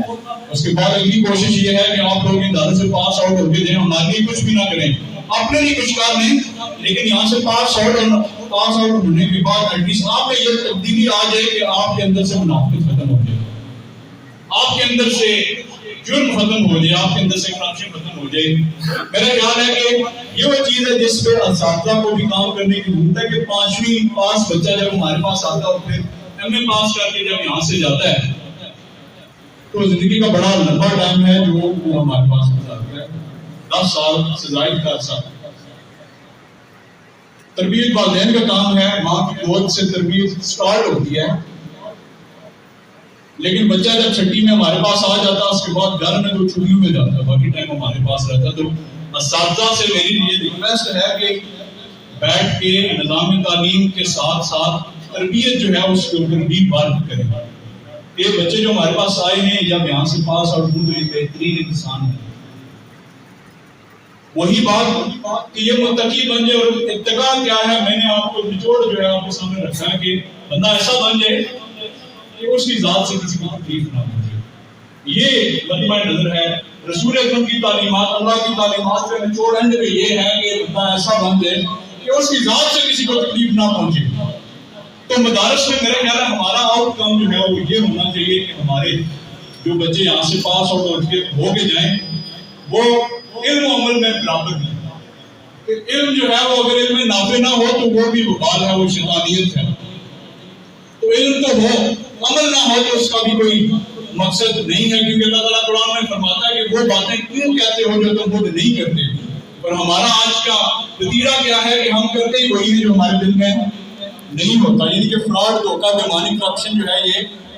اس کے بعد اگلی کوشش یہ ہے کہ آپ لوگ ادارے سے پاس آؤٹ ہوتے جائیں، ہمارے لیے کچھ بھی نہ کریں، اپنے لیے کچھ کر لیں، لیکن یہاں سے پاس آؤٹ ہونے کے بعد ایٹ لیسٹ آپ میں یہ تبدیلی آ جائے کہ آپ کے اندر سے منافقت ختم ہو جائے، آپ کے اندر سے جرم ختم ہو جائے، آپ کے اندر سے کرپشن ختم ہو جائے۔ میرا خیال ہے کہ یہ وہ چیز ہے جس پہ اساتذہ کو بھی کام کرنے کی ضرورت ہے کہ 5ویں پاس بچہ جب ہمارے پاس آتا ہے، پھر ایم اے پاس کر کے جب یہاں سے جاتا ہے تو زندگی کا بڑا لمبا ٹائم ہے جو وہ ہمارے پاس گزارتا ہے، 10 سال سے زائد کا عرصہ۔ تربیت والدین کا کام ہے، ماں کی گود سے تربیت سٹارٹ ہوتی ہے، لیکن بچہ جب چھٹی میں ہمارے پاس آ جاتا ہے، اس کے بعد گھر میں تو چھٹیوں میں جاتا ہے، باقی ٹائم ہمارے پاس رہتا ہے۔ تو اساتذہ سے میری یہ ریکویسٹ ہے کہ بیٹھ کے نظام تعلیم کے ساتھ ساتھ تربیت جو ہے اس کے اوپر بھی بات کریں۔ یہ بچے جو ہمارے پاس آئے ہیں جب یہاں سے پاس آؤٹ ہوں تو یہ بہترین انسان ہے۔ وہی بات کہ یہ متقی بن جائے، اور اتقا کیا ہے؟ میں نے آپ کو نچوڑ جو ہے آپ کے سامنے رکھا ہے کہ بندہ ایسا بن جائے کہ اس کی ذات سے کسی کو تکلیف نہ پہنچے۔ یہ مجمع نظر ہے رسول اکرم کی تعلیمات، اللہ کی تعلیمات کا نچوڑ اینڈ پہ یہ ہے کہ بندہ ایسا بن جائے کہ اس کی ذات سے کسی کو تکلیف نہ پہنچے۔ تو مدارس میں میرا خیال ہے ہمارا آؤٹ کم جو ہے وہ یہ ہونا چاہیے کہ ہمارے جو بچے یہاں سے پاس آؤٹ ہو کے جائیں وہ علم و عمل میں برابر نہیں۔ علم جو ہے وہ اگر علم میں نافع نہ ہو تو وہ بھی وبال ہے، وہ شیطانیت ہے۔ تو علم تو ہو، عمل نہ ہو تو اس کا بھی کوئی مقصد نہیں ہے، کیونکہ اللہ تعالیٰ قرآن میں فرماتا ہے کہ وہ باتیں کیوں کہتے ہو جو تم خود نہیں کرتے۔ اور ہمارا آج کا نتیجہ کیا ہے کہ ہم کرتے ہی وہی ہے جو ہمارے دل میں نہیں ہوتا، یعنی کہ فراڈ، دھوکہ، بیمانی، کرپشن جو ہے یہ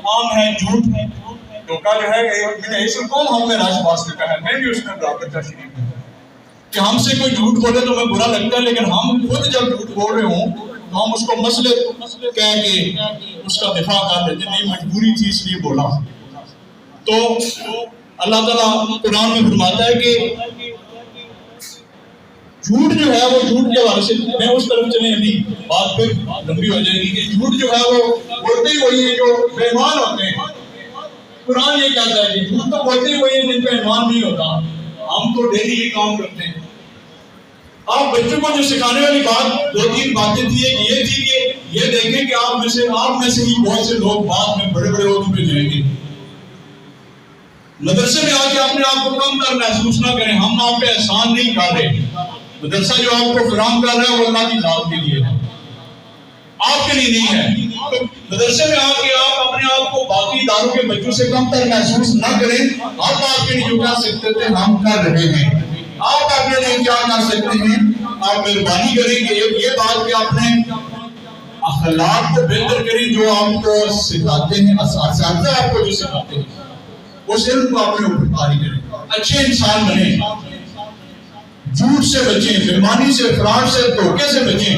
عام ہے۔ جھوٹ دھوکہ جو ہے میں نے اسم کون ہم میں راج باز نے کہا ہے، میں بھی اس میں برابر کا شریک ہوں کہ ہم سے کوئی جھوٹ بولے تو ہمیں برا لگتا ہے، لیکن ہم خود جب جھوٹ بول رہے ہوں تو ہم اس کو مسئلے کہہ کے اس کا دفاع کر لیتے ہیں، مجبوری تھی اس لیے بولا۔ تو اللہ تعالیٰ قرآن میں فرماتا ہے کہ جھوٹ جو ہے وہ جھوٹ کے حوالے سے میں اس طرف چلیں، ابھی بات پھر لمبی ہو جائے گی کہ جھوٹ جو ہے وہ بولتے ہی وہی ہے جو بے ایمان ہوتے ہیں۔ قرآن یہ کہتا ہے کہ جھوٹ تو بولتے ہی وہی ہے جن پہ ایمان نہیں ہوتا۔ ہم تو ڈیلی یہ کام کرتے ہیں۔ آپ بچوں کو جو سکھانے والی بات 2-3 باتیں تھی، ایک یہ تھی کہ یہ دیکھیں کہ آپ میں سے ہی بہت سے لوگ بعد میں بڑے بڑے عہدوں پہ جائیں گے۔ مدرسے میں آ کے اپنے آپ کو کم کر محسوس نہ کریں، ہم آپ پہ احسان نہیں کر رہے۔ مدرسہ جو آپ کو فراہم کر رہا ہے وہ اللہ کی ذات کے لیے ہے، آپ کے لیے نہیں ہے۔ تو مدرسے میں آ کے آپ اپنے آپ کو باقی اداروں کے بچوں سے کم تر محسوس نہ کریں۔ ہم آپ کے لیے جو کر سکتے تھے ہم کر رہے ہیں۔ آپ اپنے لیے کیا کر سکتے ہیں؟ آپ مہربانی کریں کہ یہ بات کہ اپنے اخلاق کو بہتر کریں، جو آپ کو سکھاتے ہیں، اساتذہ آپ کو جو سکھاتے ہیں اس علم کو اپنے اوپر طاری کریں، اچھے انسان بنیں، جھوٹ سے بچیں، بےمانی سے، فراڈ سے، دھوکے سے بچیں،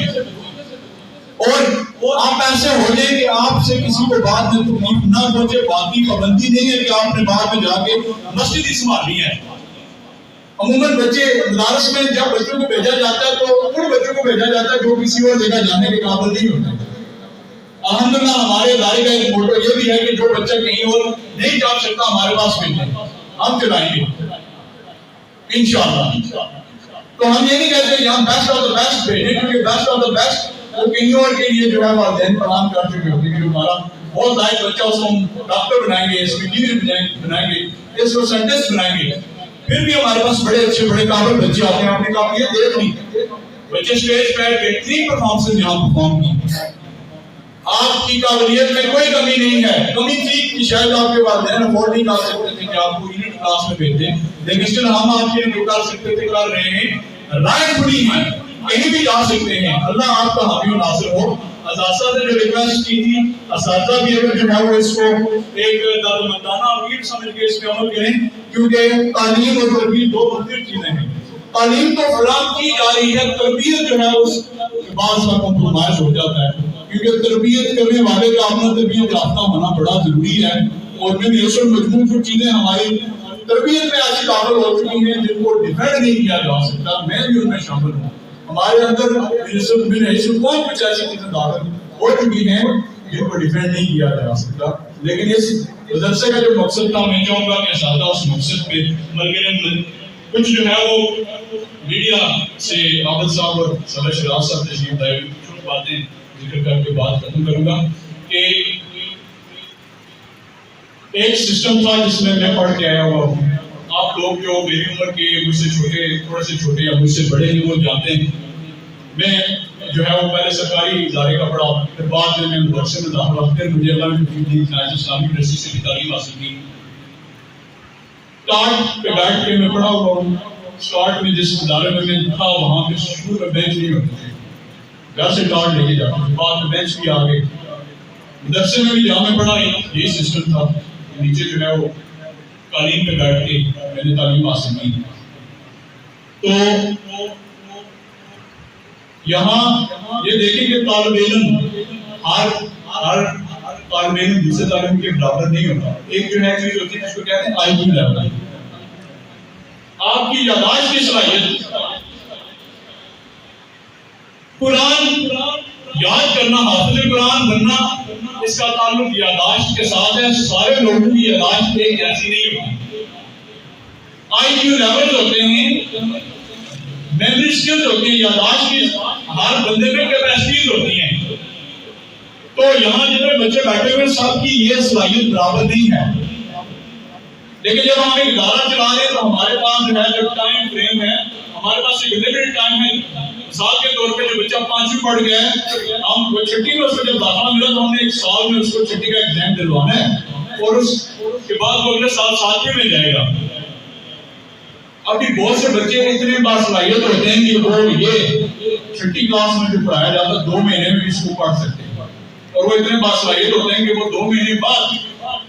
اور آپ ایسے ہو جائیں کہ آپ سے کسی کو بعد میں تکلیف نہ پہنچے۔ باقی پابندی نہیں ہے کہ آپ نے بعد میں جا کے مسجد ہی سنبھالنی ہے۔ عموماً بچے مدارس میں جب بچوں کو بھیجا جاتا ہے تو ان بچوں کو بھیجا جاتا ہے جو کسی اور جگہ جانے کے قابل نہیں ہوتے۔ الحمدللہ ہمارے ادارے کا ایک موٹو یہ بھی ہے کہ جو بچہ کہیں اور نہیں جا سکتا ہمارے پاس بھیجیں، ہم چلائیں گے انشاءاللہ۔ تو ہم یہ نہیں کہتے کہ ہم بیسٹ آف دا بیسٹ بھیجیں، کیونکہ بیسٹ آف دا بیسٹ وہ کہیں اور کے لیے جو ہے والدین فراہم کر چکے ہوتے ہیں کہ ہمارا بہت لائق بچہ اس کو ہم ڈاکٹر بنائیں گے، اس کو انجینئر بنائیں گے، اس کو سائنٹسٹ بنائیں گے۔ پھر بھی ہمارے پاس بڑے اچھے بڑے قابل بچے آتے ہیں، آپ نے کہا یہ دیکھ نہیں بچے اسٹیج پہ بہترین پرفارمنس یہاں پرفارم کی۔ آپ کی قابلیت میں کوئی کمی نہیں ہے. کمی تھی کہ شاید آپ کے والدین افورڈ نہیں کر سکتے تھے کہ آپ کو یونٹ کلاس میں بھیجیں، لیکن اسٹل ہم آپ کے لیے کر سکتے تھے، کر رہے ہیں. رائٹ فری ہیں، کہیں بھی جا سکتے ہیں. اللہ آپ کا حامی و ناصر ہو. اساتذہ نے جو ریکویسٹ کی تھی، اساتذہ بھی اگر جو ہے وہ اس کو ایک دردمندانہ امید سمجھ کے اس پہ عمل کریں، کیونکہ تعلیم اور تربیت دو مختلف چیزیں ہیں. تعلیم تو فراہم کی جا رہی ہے، تربیت جو ہے اس بعض کا کمپرومائز ہو جاتا ہے، کیونکہ تربیت کرنے والے کا اپنا تربیت یافتہ ہونا بڑا ضروری ہے. اور میں نے اصل مجموع جو چیزیں ہماری تربیت میں ایسی داخل ہو چکی ہیں جن کو ڈیفینڈ نہیں کیا جا سکتا، میں بھی ان میں شامل ہوں. ہمارے اندر بہت کچھ ایسی چیزیں داخل ہو چکی ہیں جن کو ڈیفینڈ نہیں کیا جا سکتا. لیکن اس مدرسے کا جو مقصد تھا، میں چاہوں گا کہ اساتذہ اس مقصد پہ عمل کریں. کچھ جو ہے وہ میڈیا سے عابد صاحب اور صدر شراز صاحب تشریف لائے، کچھ باتیں ذکر کر کے بات ختم کروں گا. کہ ایک سسٹم تھا جس میں پڑھ کے آیا ہوا ہوں. آپ لوگ جو میری عمر کے مجھ سے چھوٹے، تھوڑے سے چھوٹے یا مجھ سے بڑے ہیں، وہ جانتے ہیں میں جو ہے وہ پہلے سرکاری ادارے کا پڑھا، پھر بعد میں مدرسے میں داخلہ، پھر مجھے اللہ نے توفیق دی اسلامی یونیورسٹی سے بھی تعلیم حاصل کی. اسٹارٹ پہ بیٹھ کے میں پڑھا ہوا ہوں. اسٹارٹ میں جس ادارے میں تھا وہاں پہ شروع میں بینچ نہیں ہوتے تھے، گھر سے کارڈ لے کے جاتے تھے. بعد میں بینچ بھی آ گئے. مدرسے میں بھی جہاں میں پڑھا یہی سسٹم تھا، نیچے جو ہے وہ قالین پہ بیٹھ کے میں نے تعلیم حاصل کی. تو یہاں یہ دیکھیں کہ طالب علم ہر طالب علم دوسرے طالب علم کے برابر نہیں ہوتا. ایک جو ہے چیز ہوتی ہے جس کو کہتے ہیں آئی کیو لیول. آپ کی یادداشت کی صلاحیت، قرآن یاد کرنا، حافظ قرآن بننا، اس کا تعلق یادداشت کے ساتھ ہے. سارے لوگوں کی یادداشت ایک ایسی نہیں ہوتی. آئی کیو لیول ہوتے ہیں، میموری سکلز ہوتی ہیں، یادداشت کی ہر بندے میں کیپیسٹیز ہوتی ہیں. تو یہاں جتنے بچے بیٹھے ہوئے سب کی یہ صلاحیت برابر نہیں ہے. لیکن جب ہم ایک ادارہ چلا رہے ہیں تو ہمارے پاس جو ہے جو ٹائم فریم ہے، ہمارے پاس ایک لمیٹڈ ٹائم ہے. مثال کے طور پہ جو بچہ 5ویں پڑھ گیا ہے، ہم چھٹی میں اس کو جب داخلہ ملا تو ہم نے ایک سال میں اس کو چھٹی کا ایگزام دلوانا ہے اور اس کے بعد وہ اگلے سال 7ویں میں جائے گا. ابھی بہت سے بچے اتنے باصلاحیت ہوتے ہیں کہ وہ یہ چھٹی کلاس میں جو پڑھایا جاتا ہے 2 مہینے میں اس کو پڑھ سکتے ہیں، اور وہ اتنے باصلاحیت ہوتے ہیں کہ وہ 2 مہینے بعد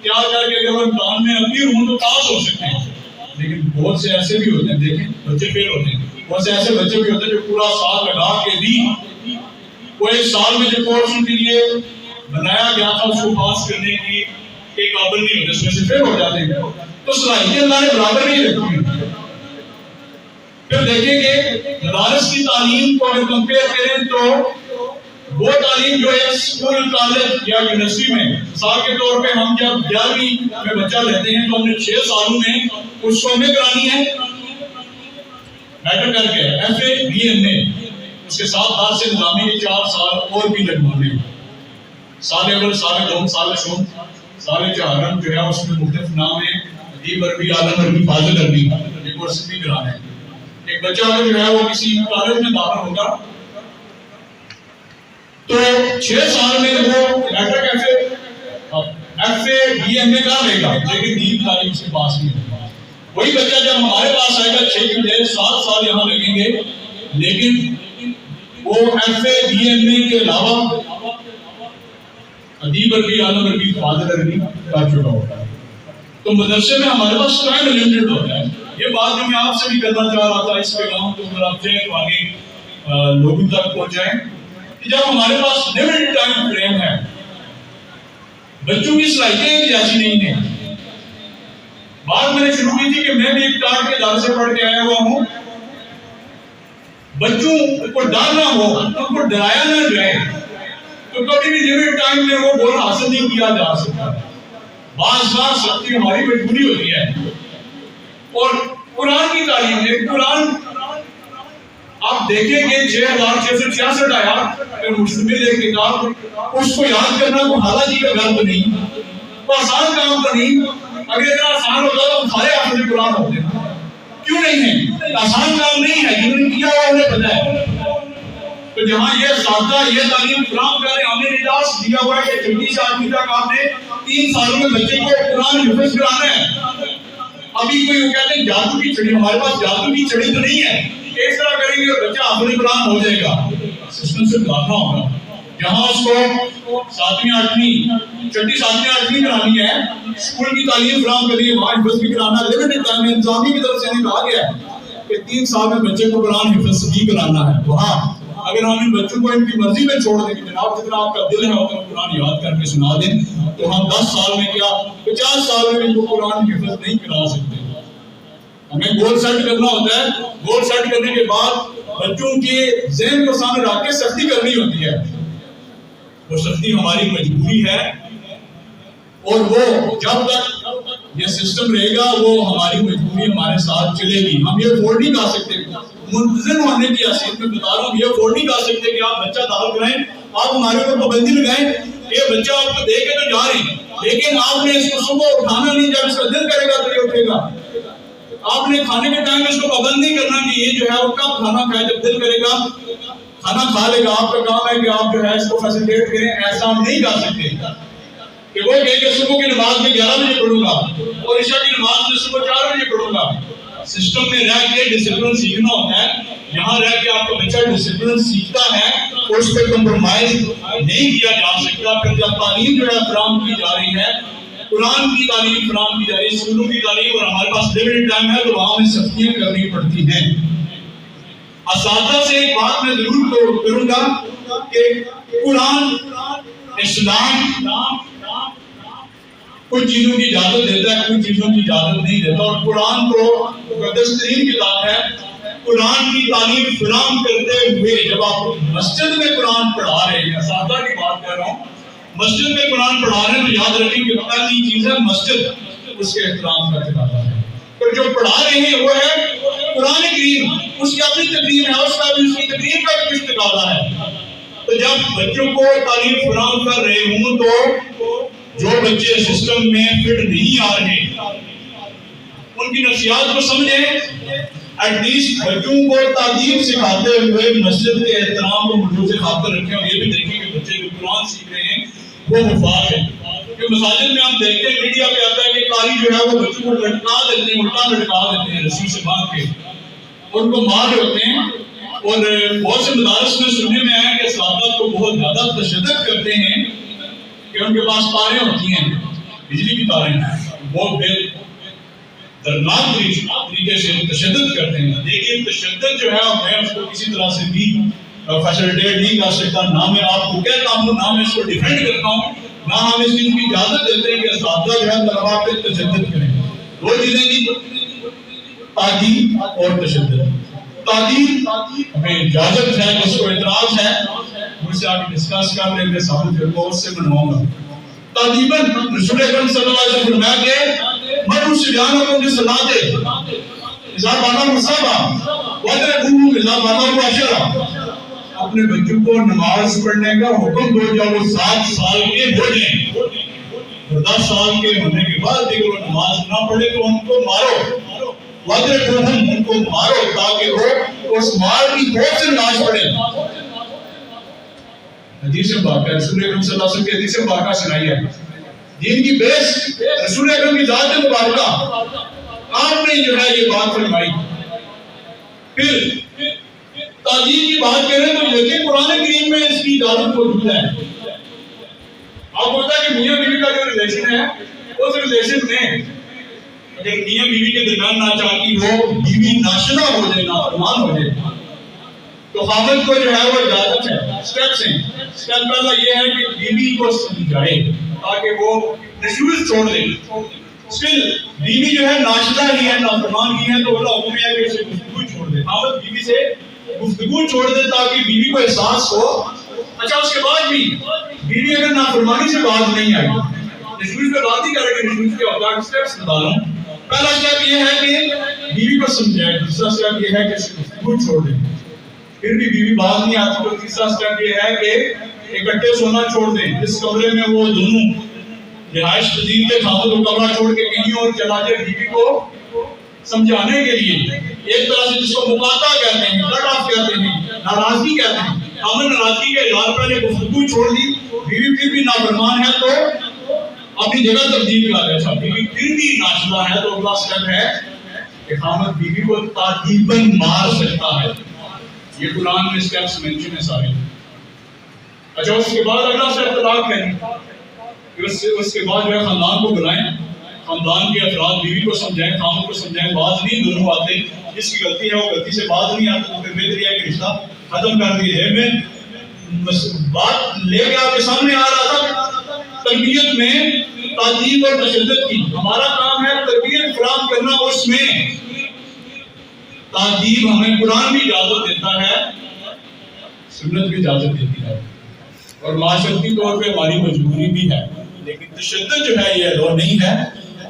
کیا کر کے اگر وہ امتحان میں اپیر ہوں تو پاس ہو سکتے ہیں. لیکن بہت سے ایسے بھی ہوتے ہیں، دیکھیں بچے فیل ہوتے ہیں. بہت سے ایسے بچے بھی ہوتے ہیں جو پورا سال لگا کے بھی وہ ایک سال میں جو کورس ان کے لیے بنایا گیا تھا اس کو پاس کرنے کی قابل نہیں ہوتے، اس میں سے فیل ہو جاتے ہیں. تو صلاحیتیں اللہ نے برابر نہیں رکھی. پھر دیکھیں کہ مدارس کی تعلیم کو اگر کمپیئر کریں تو وہ تعلیم جو ہے اسکول، کالج یا یونیورسٹی میں، مثال کے طور پہ ہم جب 11ویں میں بچہ لیتے ہیں تو ہم نے 6 سالوں میں اس کو ہمیں کرانی ہے میٹر کر کے ایف اے بی ایم اے، اس کے ساتھ دار سے نظامی کے 4 سال اور بھی لگوانے. سال اول، سال دوم، سال شوم، سال چہارم جو ہے اس میں مختلف نام ہیں، ادیب عربی، عالم عربی، فاضل عربی، یہ کورس بھی کرانے ہیں. ایک بچہ اگر جو ہے وہ کسی کالج میں داخل ہوگا تو 6 سال میں وہ matric F A B M A کر لے گا، لیکن دین تعلیم سے پاس نہیں ہوگا. وہی بچہ جب ہمارے پاس آئے گا 6 کی بجائے 7 سال یہاں لگیں گے، لیکن وہ F A B M A کے علاوہ ادیب عربی، عالم عربی، فاضل عربی کر چکا ہوتا ہے. تو مدرسے میں ہمارے پاس ٹائم لمیٹڈ ہوتا ہے. یہ بات جو میں آپ سے بھی کرنا چاہ رہا تھا، اس پیغام کو اگر آپ چاہیں تو آگے لوگوں تک پہنچائیں کہ جب ہمارے پاس لمیٹڈ ٹائم فریم ہے، بچوں کی صلاحیتیں جیسی نہیں ہیں. بات میں نے شروع کی تھی کہ میں بھی ایک ٹاٹ کے ادارے سے پڑھ کے آیا ہوا ہوں. بچوں کو ڈر نہ ہو، ان کو ڈرایا نہ جائے تو کبھی بھی لمیٹڈ ٹائم میں وہ گول حاصل نہیں کیا جا سکتا. بعض بار سختی ہماری مجبوری ہوتی ہے. اور قرآن کی تعلیم ہے، قرآن آپ دیکھیں گے 6666 آیات مشتمل ایک کتاب، اس کو یاد کرنا کوئی حالہ جی کا گھر تو نہیں، وہ آسان کام تو نہیں. اگر اتنا آسان ہوتا تو سارے حافظ قرآن ہوتے ہیں. کیوں نہیں ہے؟ آسان کام نہیں ہے، جنہوں نے کیا ہوا انہیں پتہ ہے. تو جہاں یہ اساتذہ یہ تعلیم فراہم کر رہے ہیں، ہم نے اجازت دیا ہوا ہے کہ چھٹی سے 8ویں تک آپ نے 3 سالوں میں بچے کو قرآن حفظ کرانا ہے۔ ابھی کوئی وہ کہتے ہیں جادو کی چھڑی، ہمارے پاس جادو کی چھڑی تو نہیں ہے کہ اس طرح کریں گے اور بچہ حافظ قرآن ہو جائے گا۔ سسٹم سے بتانا ہوگا، جہاں اس کو 7ویں 8ویں چھٹی 7ویں 8ویں کرانی ہے، اسکول کی تعلیم فراہم کرنی ہے، وہاں حفظ بھی کرانا ہے، لمیٹڈ ٹائم میں انتظامیہ کی طرف سے انہیں کہا گیا ہے کہ 3 سال میں بچے کو قرآن حفظ بھی کرانا ہے۔ وہاں اگر ہم ان بچوں کو ان کی مرضی میں چھوڑ دیں کہ جناب جتنا آپ کا دل ہے اتنا قرآن یاد کر کے سنا دیں، تو ہم 10 سال میں کیا 50 سال میں ان کو قرآن حفظ نہیں کرا سکتے۔ ہمیں گول سیٹ کرنا ہوتا ہے، گول سیٹ کرنے کے بعد بچوں کے ذہن کو سامنے رکھ کے سختی کرنی ہوتی ہے۔ وہ سختی ہماری مجبوری ہے، اور وہ جب تک یہ سسٹم رہے گا وہ ہماری مجبوری ہمارے ساتھ چلے گی۔ ہم یہ افورڈ نہیں کر سکتے، منتظم ہونے کی حیثیت میں بتا رہا ہوں، یہ افورڈ نہیں کر سکتے کہ آپ بچہ داخل کرائیں، آپ ہمارے اوپر پابندی لگائیں، یہ بچہ آپ کو دے کے تو جا رہے ہیں، لیکن آپ نے اس کو صبح اٹھانا نہیں، جب اس کا دل کرے گا تو یہ اٹھے گا۔ آپ نے کھانے کے ٹائم اس کو پابند نہیں کرنا کہ یہ جو ہے وہ کب کھانا کھائے، جب دل کرے گا کھانا کھا لے گا۔ آپ کا کام ہے کہ آپ جو ہے اس کو فیسیلیٹ کریں۔ ایسا ہم نہیں کر سکتے کہ وہ کہے کہ صبح کی نماز میں 11 بجے پڑھوں گا اور عشاء کی نماز میں صبح 4 بجے پڑھوں گا۔ سسٹم میں رہ کے ڈسپلن سیکھنا ہوتا ہے، یہاں رہ کے آپ کا بچہ ڈسپلن سیکھتا ہے اور اس پہ کمپرومائز نہیں کیا جا سکتا۔ پھر جب تعلیم جو ہے فراہم کی جا رہی ہے، قرآن کی تعلیم فراہم کی جا رہی ہے، اسکولوں کی تعلیم، اور ہمارے پاس لمیٹڈ ٹائم ہے تو وہاں ہمیں سختیاں کرنی پڑتی ہیں۔ اساتذہ سے ایک بات میں ضرور کروں گا کہ قرآن اسلام کچھ چیزوں کی اجازت دیتا ہے، کچھ چیزوں کی اجازت نہیں دیتا، اور قرآن تو مقدس ترین کتاب ہے۔ قرآن کی تعلیم فراہم کرتے ہوئے جب آپ مسجد میں قرآن پڑھا رہے ہیں، اساتذہ کی بات کر رہا ہوں، مسجد میں قرآن پڑھا رہے ہیں تو یاد رکھیں کہ پہلی چیز ہے مسجد، اس کے احترام کا تقاضا ہے۔ اور جو پڑھا رہے ہیں وہ ہے قرآن کریم، اس کی اپنی تقریم ہے، اس کی تقریم کا بھی کچھ تقاضا ہے۔ تو جب بچوں کو تعلیم فراہم کر رہے ہوں تو جو بچے سسٹم میں فٹ نہیں آ رہے ان کی نفسیات کو سمجھیں، ایٹ لیسٹ بچوں کو تعلیم سکھاتے ہوئے مسجد کے احترام کو مجھے خاطر رکھیں، اور یہ بھی دیکھیں کہ بچے جو قرآن سیکھ رہے ہیں وہ مفاد ہے۔ کہ مساجد میں ہم دیکھتے ہیں، میڈیا پہ آتا ہے کہ قاری جو ہے وہ بچوں کو لٹکا دیتے ہیں، الٹا لٹکا دیتے ہیں رسی سے باندھ کے، اور ان کو مار ہوتے ہیں۔ اور بہت سے مدارس میں سننے میں آیا کہ اساتذہ کو بہت زیادہ تشدد کرتے ہیں کہ ان کے پاس تاریں ہوتی ہیں، بجلی کی تاریں، وہ دردناک طریقے سے تشدد کرتے ہیں۔ لیکن تشدد جو ہے میں اس کو کسی طرح سے بھی فیسیلیٹیٹ نہیں کر سکتا، نہ میں آپ کو کہتا ہوں، نہ میں اس کو ڈیفینڈ کرتا ہوں، نہ ہم اس چیز کی اجازت دیتے ہیں کہ اساتذہ جو ہے طلباء پہ تشدد کریں۔ دو چیزیں کی، تعلیم اور تشدد۔ تعلیم ہمیں اجازت ہے، اس کو اعتراض ہے، مجھ سے آگے ڈسکس کر لیں گے، سامنے پھر کو اس سے منواؤں گا۔ تعلیماً رسول اکرم صلی اللہ علیہ وسلم فرمایا کہ مرحو سبیانکم بالصلاۃ اذا بلغوا سبعا واضربوہم اذا بلغوا عشرا۔ اپنے بچوں کو نماز پڑھنے کا حکم دو جب وہ 7 سال کے ہو جائیں، اور 10 سال کے ہونے کے بعد اگر وہ نماز نہ پڑھے تو ان کو مارو، واضربوہم، ان کو مارو، تاکہ وہ اس مار کی خوف سے نماز پڑھیں۔ حدیث پاک ہے، رسول اکرم صلی اللہ علیہ وسلم کی حدیث پاک سنائی ہے۔ دین کی بیس رسول اکرم کی ذات مبارکہ، آپ نے جو ہے یہ بات فرمائی۔ پھر تعلیم کی بات کریں تو یقین قرآن کریم میں اس کی اجازت موجود ہے۔ آپ بولتا ہے کہ میاں بیوی کا جو ریلیشن ہے اس ریلیشن میں اگر میاں بیوی کے درمیان ناچاکی ہو، بیوی ناشنا ہو جائے، نافرمان ہو جائے، تو خاوند کو جو ہے وہ اجازت ہے، سٹیپس ہیں۔ سٹیپ پہلا یہ ہے کہ بیوی کو سمجھائے تاکہ وہ نشوز چھوڑ دے۔ اسٹل بیوی جو ہے ناشنا ہی ہے، نافرمان ہی ہے، تو اللہ حکم ہے کہ اسے گفتگو چھوڑ دے، خاوند بیوی سے گفتگو چھوڑ دے تاکہ بیوی کو احساس ہو۔ اچھا اس کے بعد بھی بیوی اگر نافرمانی سے باز نہیں آئی، نشوز پہ بات نہیں کر رہے کہ نشوز کے اوقات سٹیپس بتا رہا ہوں۔ پہلا سٹیپ یہ ہے کہ بیوی کو سمجھائے، دوسرا سٹیپ یہ ہے کہ اسے گفتگو چھوڑ دے۔ پھر بھی بیوی باز نہیں آتی تو تیسرا سٹیپ یہ ہے کہ اکٹھے سونا چھوڑ دیں، جس کمرے میں وہ دونوں رہائش پذیر کے خاوند کو کمرہ چھوڑ کے کہیں اور چلا جائے، بیوی کو سمجھانے کے لیے ایک طرح سے جس کو مقاطعہ کہتے ہیں، کٹ آف کہتے ہیں، ناراضگی کہتے ہیں، خامن ناراضگی کا اظہار پہلے گفتگو چھوڑ دی، بیوی پھر بھی نافرمان ہے تو اپنی جگہ تبدیل کر رہا ہے، بیوی پھر بھی ناشدہ ہے تو اگلا سٹیپ ہے کہ خامن بیوی کو تعذیباً مار سکتا ہے. یہ قرآن میں سٹیپس مینشن ہے سارے. اچھا اس کے بعد اگلا سٹیپ طلاق ہے. اس کے بعد جو ہے خاندان کو بلائیں، خاندان کے افراد بیوی کو سمجھائیں، خامن کو سمجھائیں. باز نہیں دونوں آتے، جس کی غلطی ہے وہ غلطی سے باز نہیں آتا تو پھر بہتر ہے کہ رشتہ ختم کر دیے جائے. میں بات لے کے آپ کے سامنے آ رہا تھا تربیت میں تعذیب اور تشدد کی. ہمارا کام ہے تربیت فراہم کرنا، اس میں تعذیب ہمیں قرآن بھی اجازت دیتا ہے، سنت بھی اجازت دیتی ہے، اور معاشرتی طور پہ ہماری مجبوری بھی ہے. لیکن تشدد جو ہے یہ الاؤ نہیں ہے.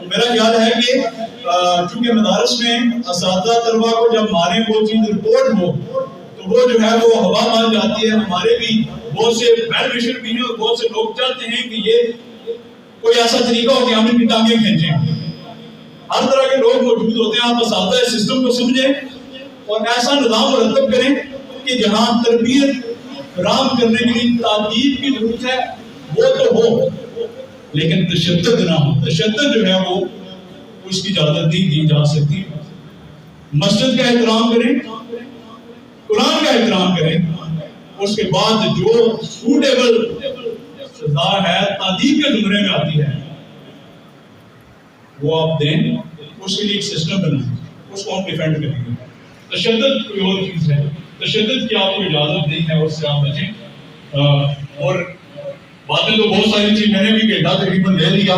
میرا خیال ہے کہ چونکہ مدارس میں اساتذہ طلبہ کو جب مارے وہ چیز رپورٹ ہو تو وہ جو ہے وہ ہوا مان جاتی ہے. ہمارے بھی بہت سے ویل وشر بھی ہیں اور بہت سے لوگ چاہتے ہیں کہ یہ کوئی ایسا طریقہ ہو کہ ہم ان کی ٹانگیں کھینچیں. ہر طرح کے لوگ موجود ہوتے ہیں. آپ اساتذہ سسٹم کو سمجھیں اور ایسا نظام مرتب کریں کہ جہاں تربیت فراہم کرنے کے لیے تعذیب کی ضرورت ہے وہ تو ہو، لیکن تشدد نہ ہو. تشدد جو ہے وہ اس کی اجازت نہیں دی جا سکتی. مسجد کا احترام کریں، قرآن کا احترام کریں. اس کے بعد جو سوٹیبل سزا ہے تعذیب کے زمرے میں آتی ہے وہ آپ دیں. اس کے لیے ایک سسٹم بنائیں، اس کو ہم ڈیفینڈ کریں گے. تشدد کوئی اور چیز ہے، تشدد کی آپ کو اجازت نہیں ہے، اس سے آپ بچیں. اور باتیں تو بہت ساری تھی، میں نے بھی گھنٹہ تقریباً لے لیا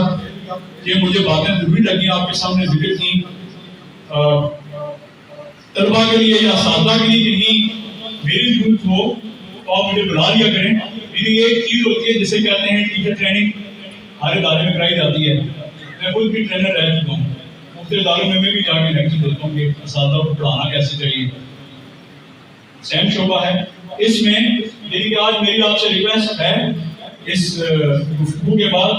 کہ مجھے باتیں ضروری لگی آپ کے سامنے ذکر کی. طلبہ کے لیے یا اساتذہ کے لیے کہیں میری ضرورت ہو تو آپ مجھے بلا لیا کریں. لیکن یہ ایک چیز ہوتی ہے جسے کہتے ہیں ٹیچر ٹریننگ، ہر ادارے میں کرائی جاتی ہے. میں خود بھی ٹرینر رہ چکا ہوں، مختلف اداروں میں بھی جا کے لیکچر دیتا ہوں کہ اساتذہ کو پڑھانا کیسے چاہیے. سیم شعبہ ہے اس میں. لیکن آج میری آپ سے ریکویسٹ ہے اس گفتگو کے بعد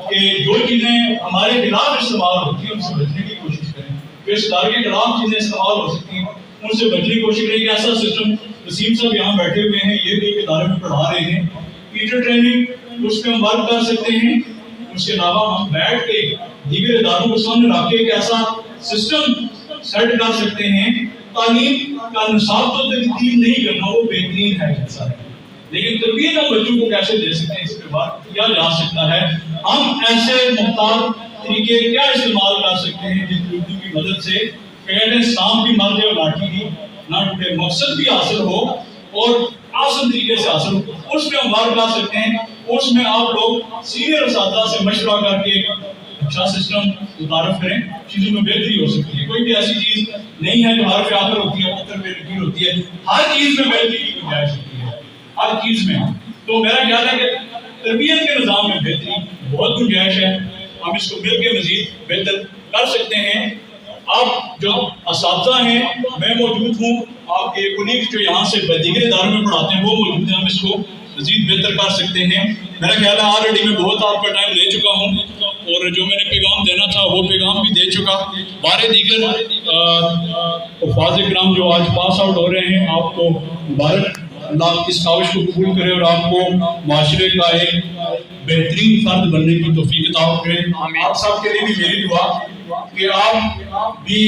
کہ جو چیزیں ہمارے خلاف استعمال ہوتی ہیں ان سے بچنے کی کوشش کریں. جو اس ادارے کے خلاف چیزیں استعمال ہو سکتی ہیں ان سے بچنے کی کوشش کریں. کہ ایسا سسٹم وسیم صاحب یہاں بیٹھے ہوئے ہیں، یہ بھی ایک ادارے میں پڑھا رہے ہیں، ٹیچر ٹریننگ اس پہ ہم ورک کر سکتے ہیں. اس کے علاوہ ہم بیٹھ کے دیگر اداروں کو سامنے رکھ کے ایک ایسا سسٹم سیٹ کر سکتے ہیں. تعلیم کا نصاب تو تبدیل نہیں کرنا، وہ بہترین ہے ایسا ہے، لیکن تربیت ہم بچوں کو کیسے دے سکتے ہیں اس پہ بات کیا جا سکتا ہے. ہم ایسے محتاط طریقے کیا استعمال کر سکتے ہیں جن طریقوں کی مدد سے پہلے سانپ بھی مر جائے اور لاٹھی بھی نہ ٹوٹے، مقصد بھی حاصل ہو اور آسان طریقے سے حاصل ہو. اس میں ہم بات کر سکتے ہیں. اس میں آپ لوگ سینئر اساتذہ سے مشورہ کر کے اچھا سسٹم متعارف کریں، چیزوں میں بہتری ہو سکتی ہے. کوئی بھی ایسی چیز نہیں ہے جو حرف آخر ہوتی ہے پتھر پہ لکیر ہوتی ہے. ہر چیز میں بہتری کی گنجائش ہوتی ہے، ہر چیز میں. تو میرا خیال ہے کہ تربیت کے نظام میں بہتری بہت گنجائش ہے. ہم اس کو مل کے مزید بہتر کر سکتے ہیں. آپ جو اساتذہ ہیں، میں موجود ہوں، آپ کے کولیگز جو یہاں سے دیگر اداروں میں پڑھاتے ہیں وہ موجود ہیں، ہم اس کو مزید بہتر کر سکتے ہیں. میرا خیال ہے آلریڈی میں بہت آپ کا ٹائم لے چکا ہوں اور جو میں نے پیغام دینا تھا وہ پیغام بھی دے چکا. بارے دیگر حفاظ کرام جو آج پاس آؤٹ ہو رہے ہیں، آپ کو مبارک. اللہ کی اس کاوش کو قبول کرے اور آپ کو معاشرے کا ایک بہترین فرد بننے کی توفیق عطا کرے. آپ سب کے لیے بھی میری دعا کہ آپ بھی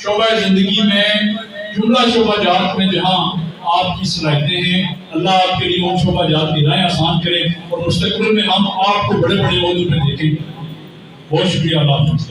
شعبہ زندگی میں جملہ شعبہ جات میں جہاں آپ کی صلاحیتیں ہیں، اللہ آپ کے لیے ان شعبہ جات کی راہیں آسان کرے اور مستقبل میں ہم آپ کو بڑے بڑے عہدوں پہ دیکھیں. بہت شکریہ. اللہ حافظ.